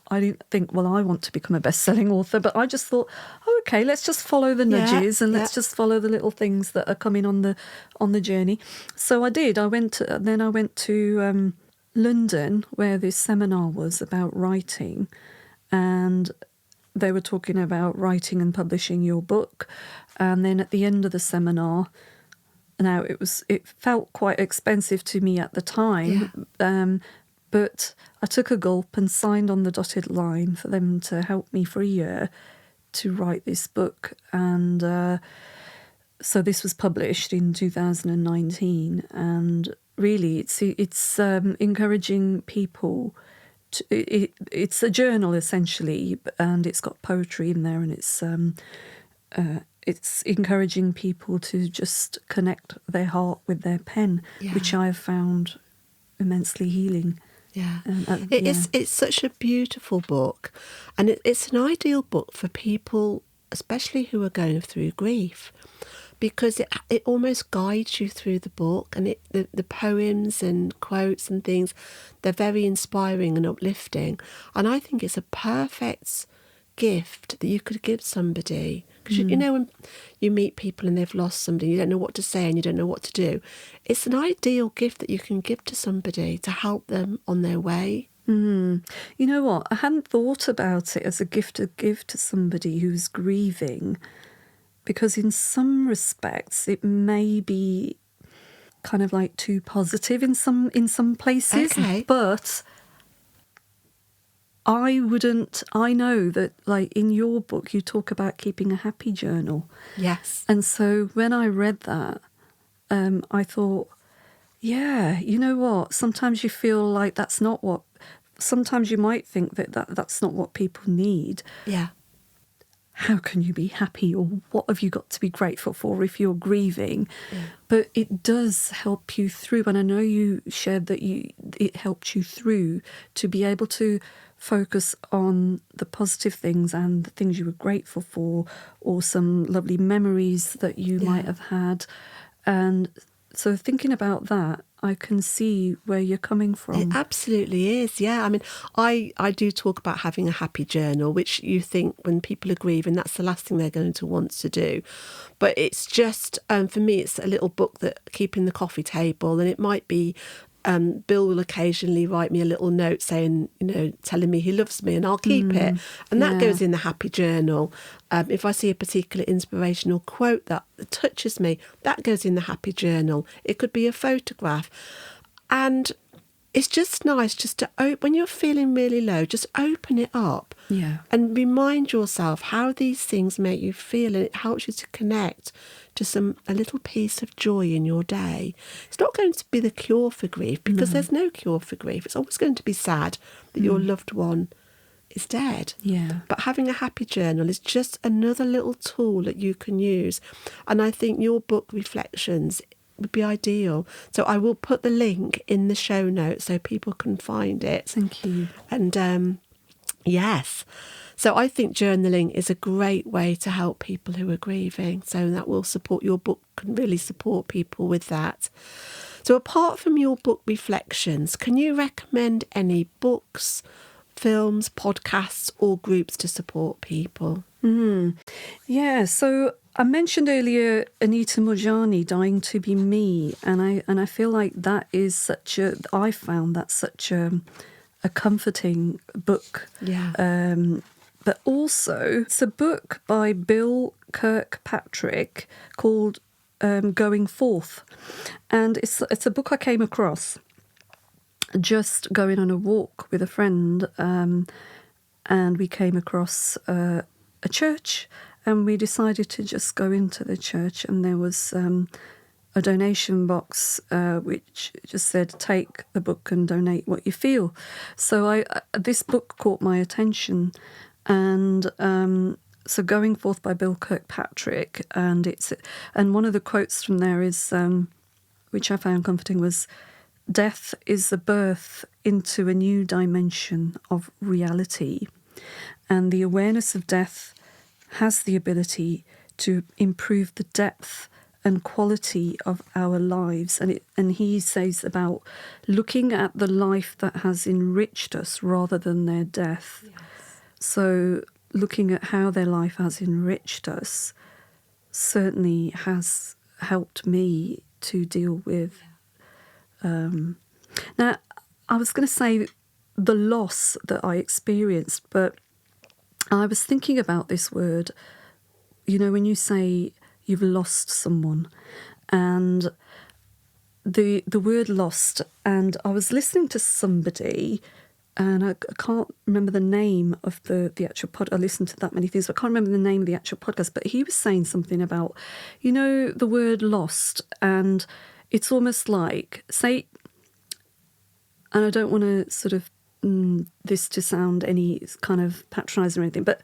I didn't think, well, I want to become a best-selling author, but I just thought, oh, okay, let's just follow the nudges and let's just follow the little things that are coming on the journey. So I did. I went to London, where this seminar was about writing, and they were talking about writing and publishing your book. And then at the end of the seminar, now it felt quite expensive to me at the time, but I took a gulp and signed on the dotted line for them to help me for a year to write this book. And so this was published in 2019, and really it's encouraging people to, it's a journal essentially, and it's got poetry in there, and it's encouraging people to just connect their heart with their pen, which I have found immensely healing. It's such a beautiful book, and it's an ideal book for people, especially who are going through grief, because it almost guides you through the book, and the poems and quotes and things, they're very inspiring and uplifting. And I think it's a perfect gift that you could give somebody. Because, when you meet people and they've lost somebody, you don't know what to say and you don't know what to do. It's an ideal gift that you can give to somebody to help them on their way. You know what? I hadn't thought about it as a gift to give to somebody who's grieving, because in some respects it may be kind of like too positive in some places. Okay. But I know that, like, in your book you talk about keeping a happy journal. Yes. And so when I read that, I thought, yeah, you know what? Sometimes you feel like sometimes you might think that's not what people need. Yeah. How can you be happy, or what have you got to be grateful for if you're grieving? But it does help you through, and I know you shared that it helped you through to be able to focus on the positive things and the things you were grateful for, or some lovely memories that you might have had. And so thinking about that, I can see where you're coming from. It absolutely is, yeah. I mean, I do talk about having a happy journal, which you think when people are grieving, that's the last thing they're going to want to do. But it's just, for me, it's a little book that keeping the coffee table, and it might be, Bill will occasionally write me a little note saying, telling me he loves me, and I'll keep it. And that goes in the happy journal. If I see a particular inspirational quote that touches me, that goes in the happy journal. It could be a photograph. And it's just nice just to when you're feeling really low, just open it up and remind yourself how these things make you feel, and it helps you to connect to a little piece of joy in your day. It's not going to be the cure for grief, because there's no cure for grief. It's always going to be sad that your loved one is dead. But having a happy journal is just another little tool that you can use. And I think your book Reflections would be ideal. So I will put the link in the show notes so people can find it. Thank you. And yes, so I think journaling is a great way to help people who are grieving. So that will support, your book can really support people with that. So apart from your book Reflections, can you recommend any books, films, podcasts or groups to support people? Yeah, so I mentioned earlier Anita Mojani, Dying to Be Me, and I feel like that is I found that such a comforting book. Yeah. But also, it's a book by Bill Kirkpatrick called Going Forth, and it's a book I came across just going on a walk with a friend, and we came across a church, and we decided to just go into the church, and there was a donation box which just said, take the book and donate what you feel. So this book caught my attention, and so Going Forth by Bill Kirkpatrick, and one of the quotes from there is, which I found comforting, was, death is the birth into a new dimension of reality, and the awareness of death has the ability to improve the depth and quality of our lives. And he says about looking at the life that has enriched us rather than their death. Yes. So looking at how their life has enriched us certainly has helped me to deal with. Now, I was going to say the loss that I experienced, but I was thinking about this word, when you say you've lost someone, and the word lost, and I was listening to somebody, and I can't remember the name of the actual pod. I listened to that many things, but I can't remember the name of the actual podcast, but he was saying something about, the word lost, and it's almost like, say, and I don't want to sort of this to sound any kind of patronising or anything, but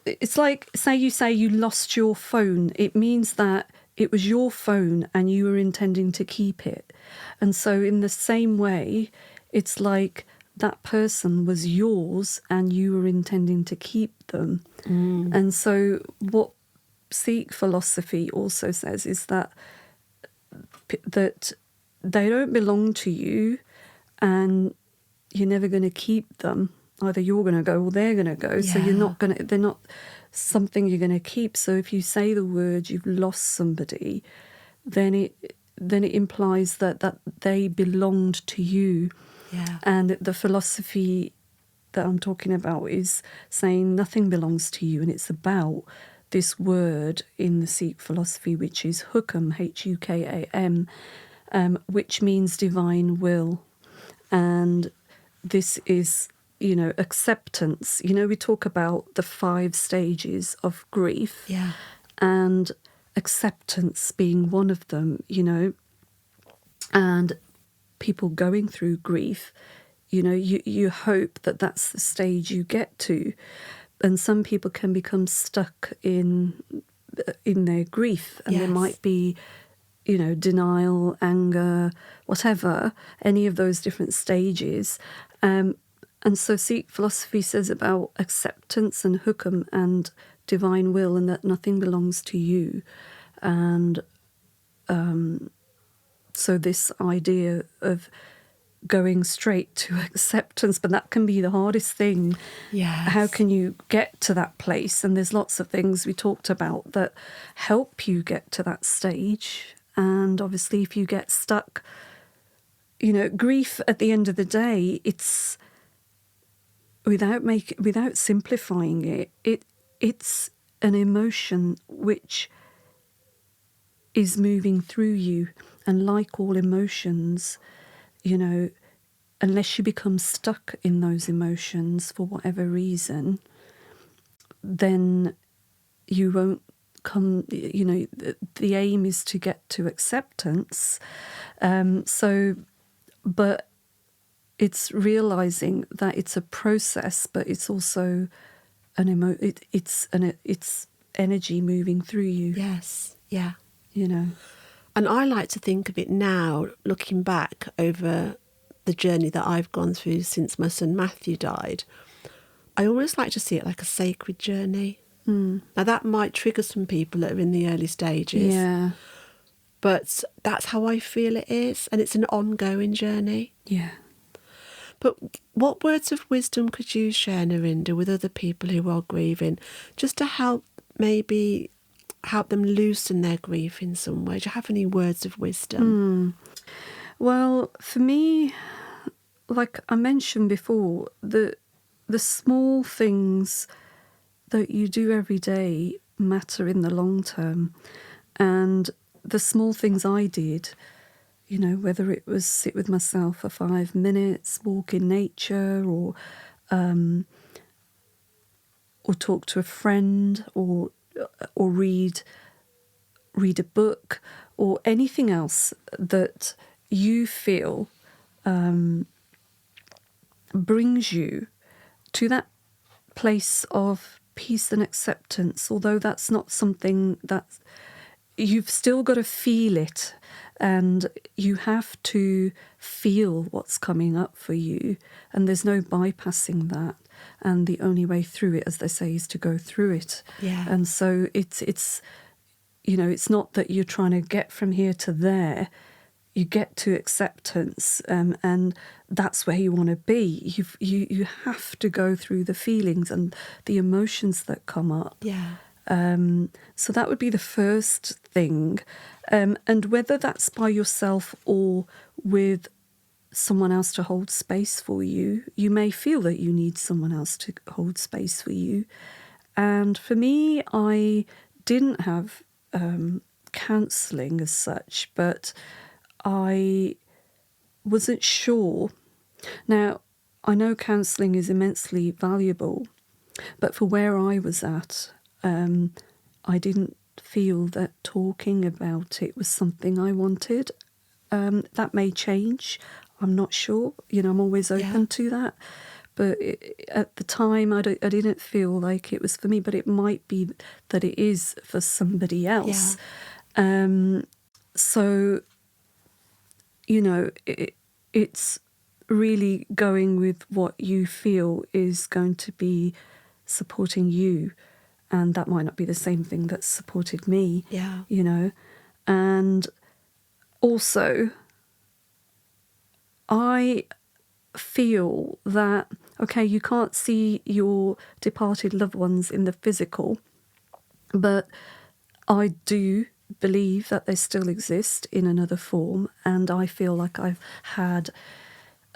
it's like, say you lost your phone. It means that it was your phone and you were intending to keep it. And so in the same way, it's like that person was yours and you were intending to keep them. And so what Sikh philosophy also says is that they don't belong to you, and you're never going to keep them. Either you're going to go or they're going to go. Yeah. So they're not something you're going to keep. So if you say the word you've lost somebody, then it implies that they belonged to you. Yeah. And the philosophy that I'm talking about is saying nothing belongs to you, and it's about this word in the Sikh philosophy, which is hukam, Hukam, which means divine will. And this is, acceptance. We talk about the 5 stages of grief. Yeah. And acceptance being one of them, and people going through grief, you hope that that's the stage you get to. And some people can become stuck in their grief, and Yes. there might be, denial, anger, whatever, any of those different stages. And so Sikh philosophy says about acceptance and hukam and divine will, and that nothing belongs to you. And so this idea of going straight to acceptance, but that can be the hardest thing. Yes. How can you get to that place? And there's lots of things we talked about that help you get to that stage. And obviously if you get stuck, grief at the end of the day, it's without simplifying it's an emotion which is moving through you. And like all emotions, unless you become stuck in those emotions for whatever reason, then you won't come, the aim is to get to acceptance. But it's realizing that it's a process, but it's also it's energy moving through you. Yes. Yeah. And I like to think of it now, looking back over the journey that I've gone through since my son Matthew died. I almost like to see it like a sacred journey. Now that might trigger some people that are in the early stages. Yeah. But that's how I feel it is. And it's an ongoing journey. Yeah. But what words of wisdom could you share, Narinder, with other people who are grieving, just to help maybe help them loosen their grief in some way? Do you have any words of wisdom? Well, for me, like I mentioned before, the small things that you do every day matter in the long term. And the small things I did, whether it was sit with myself for 5 minutes, walk in nature, or talk to a friend, or read a book, or anything else that you feel brings you to that place of peace and acceptance, although that's not something that you've still got to feel it, and you have to feel what's coming up for you, and there's no bypassing that, and the only way through it, as they say, is to go through it. And so it's it's not that you're trying to get from here to there. You get to acceptance, and that's where you want to be. You have to go through the feelings and the emotions that come up. So that would be the first thing. And whether that's by yourself or with someone else to hold space for you, you may feel that you need someone else to hold space for you. And for me, I didn't have counselling as such, but I wasn't sure. Now, I know counselling is immensely valuable, but for where I was at, I didn't feel that talking about it was something I wanted. That may change. I'm not sure. I'm always open to that. But at the time, I didn't feel like it was for me, but it might be that it is for somebody else. So, it's really going with what you feel is going to be supporting you. And that might not be the same thing that supported me, And also, I feel that, okay, you can't see your departed loved ones in the physical, but I do believe that they still exist in another form, and I feel like I've had,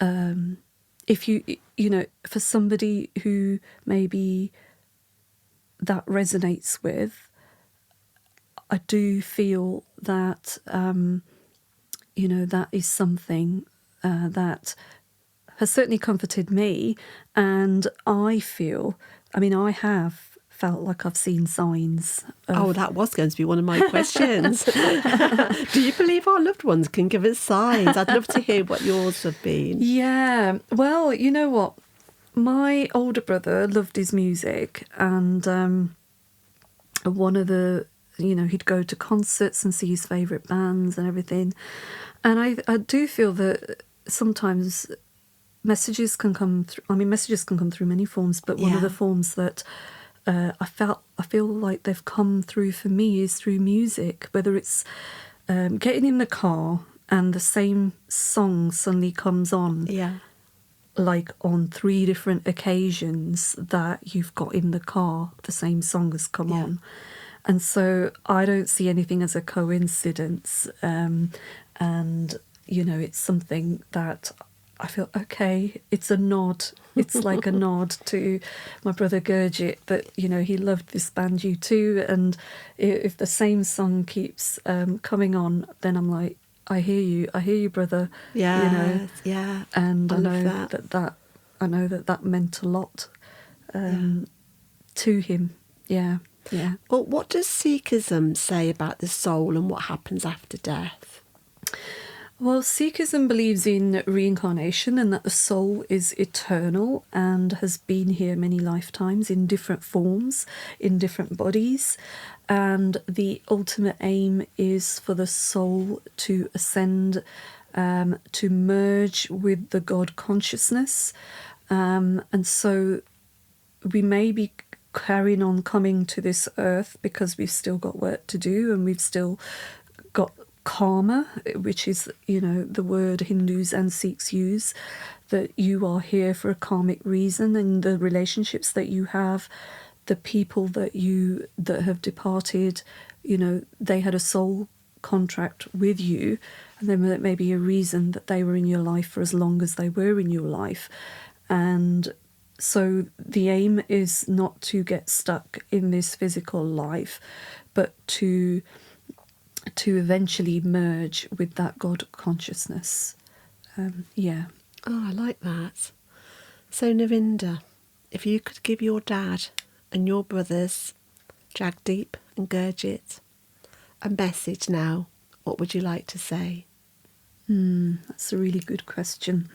if for somebody who maybe that resonates with, I do feel that, that is something that has certainly comforted me, and I have felt like I've seen signs. That was going to be one of my questions. Do you believe our loved ones can give us signs? I'd love to hear what yours have been. Yeah, well, you know what? My older brother loved his music, and one of the, he'd go to concerts and see his favourite bands and everything. And I do feel that sometimes messages can come through. I mean, messages can come through many forms, but one of the forms that I feel like they've come through for me is through music, whether it's getting in the car and the same song suddenly comes on. Like on 3 different occasions that you've got in the car, the same song has come on. And so I don't see anything as a coincidence. And, it's something that I feel, okay, it's a nod. It's like a nod to my brother Gurjit that, he loved this band U2. And if the same song keeps coming on, then I'm like, I hear you, brother. And I know that meant a lot to him. Well, what does Sikhism say about the soul and what happens after death? Well, Sikhism believes in reincarnation and that the soul is eternal and has been here many lifetimes in different forms, in different bodies. And the ultimate aim is for the soul to ascend, to merge with the God consciousness. And so we may be carrying on coming to this earth because we've still got work to do, and we've still got karma, which is, the word Hindus and Sikhs use, that you are here for a karmic reason, and the relationships that you have, the people that have departed, they had a soul contract with you, and there may be a reason that they were in your life for as long as they were in your life. And so the aim is not to get stuck in this physical life, but to eventually merge with that God consciousness. Yeah. Oh, I like that. So Narinder, if you could give your dad and your brothers, Jagdip and Gurjit, a message now, what would you like to say? That's a really good question.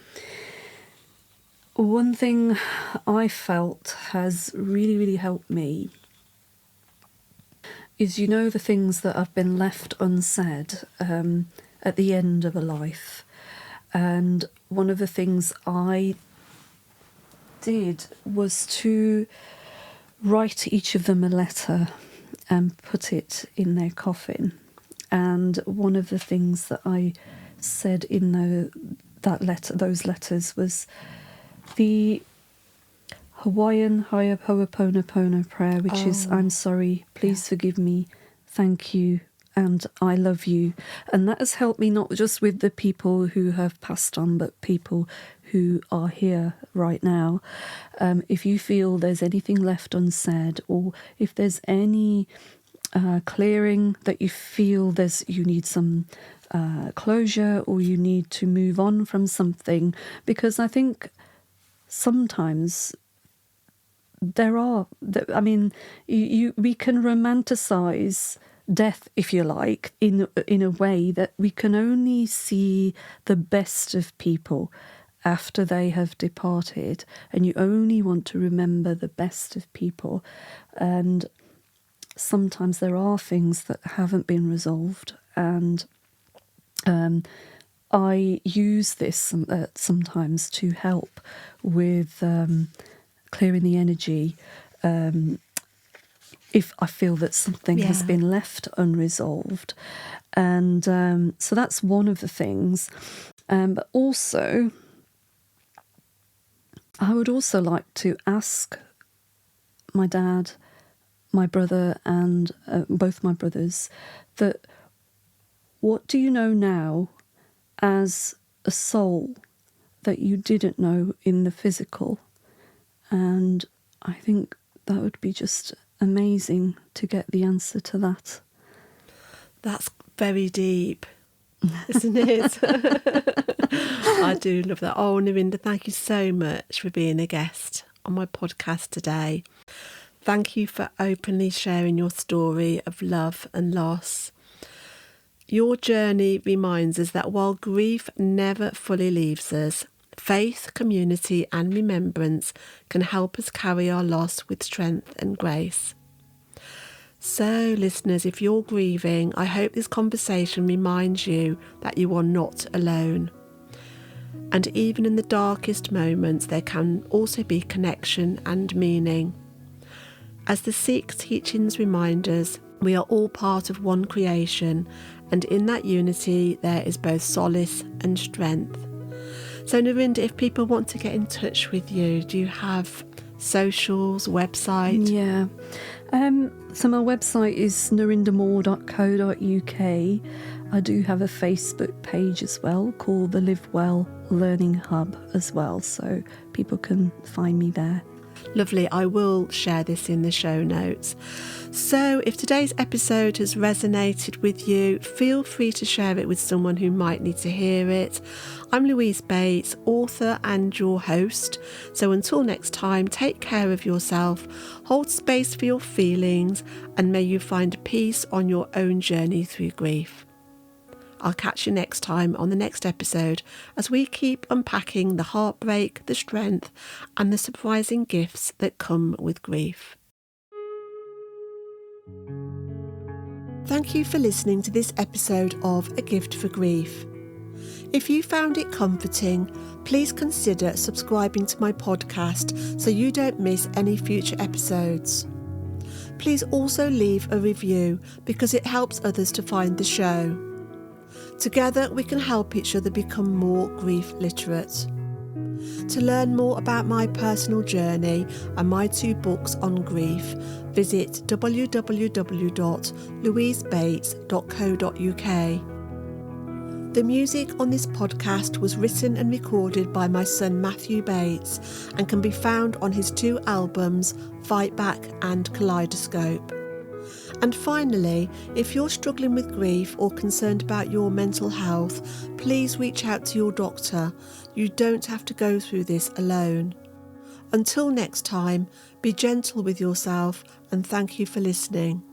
One thing I felt has really, really helped me is, the things that have been left unsaid at the end of a life. And one of the things I did was to write each of them a letter and put it in their coffin. And one of the things that I said in those letters was the Hawaiian Ho'oponopono prayer, which is, I'm sorry, please forgive me, thank you, and I love you. And that has helped me not just with the people who have passed on, but people who are here right now. If you feel there's anything left unsaid, or if there's any clearing that you feel you need some closure, or you need to move on from something, because I think sometimes we can romanticize death, if you like, in a way that we can only see the best of people after they have departed, and you only want to remember the best of people. And sometimes there are things that haven't been resolved, and I use this sometimes to help with clearing the energy if I feel that something has been left unresolved. And so that's one of the things. But also, I would also like to ask my dad, my brother, and both my brothers, that what do you know now as a soul that you didn't know in the physical? And I think that would be just amazing to get the answer to that. That's very deep, isn't it? I do love that. Oh, Narinder, thank you so much for being a guest on my podcast today. Thank you for openly sharing your story of love and loss. Your journey reminds us that while grief never fully leaves us, faith, community and remembrance can help us carry our loss with strength and grace. So, listeners, if you're grieving, I hope this conversation reminds you that you are not alone. And even in the darkest moments, there can also be connection and meaning. As the Sikh teachings remind us, we are all part of one creation, and in that unity there is both solace and strength. So Narinder, if people want to get in touch with you, do you have socials, website? Yeah. So my website is narindermoore.co.uk. I do have a Facebook page as well called the Live Well Learning Hub as well, so people can find me there. Lovely. I will share this in the show notes. So if today's episode has resonated with you, feel free to share it with someone who might need to hear it. I'm Louise Bates, author and your host. So until next time, take care of yourself, hold space for your feelings, and may you find peace on your own journey through grief. I'll catch you next time on the next episode as we keep unpacking the heartbreak, the strength, and the surprising gifts that come with grief. Thank you for listening to this episode of A Gift for Grief. If you found it comforting, please consider subscribing to my podcast so you don't miss any future episodes. Please also leave a review because it helps others to find the show. Together we can help each other become more grief literate. To learn more about my personal journey and my 2 books on grief, visit www.louisebates.co.uk. The music on this podcast was written and recorded by my son Matthew Bates and can be found on his 2 albums, Fight Back and Kaleidoscope. And finally, if you're struggling with grief or concerned about your mental health, please reach out to your doctor. You don't have to go through this alone. Until next time, be gentle with yourself and thank you for listening.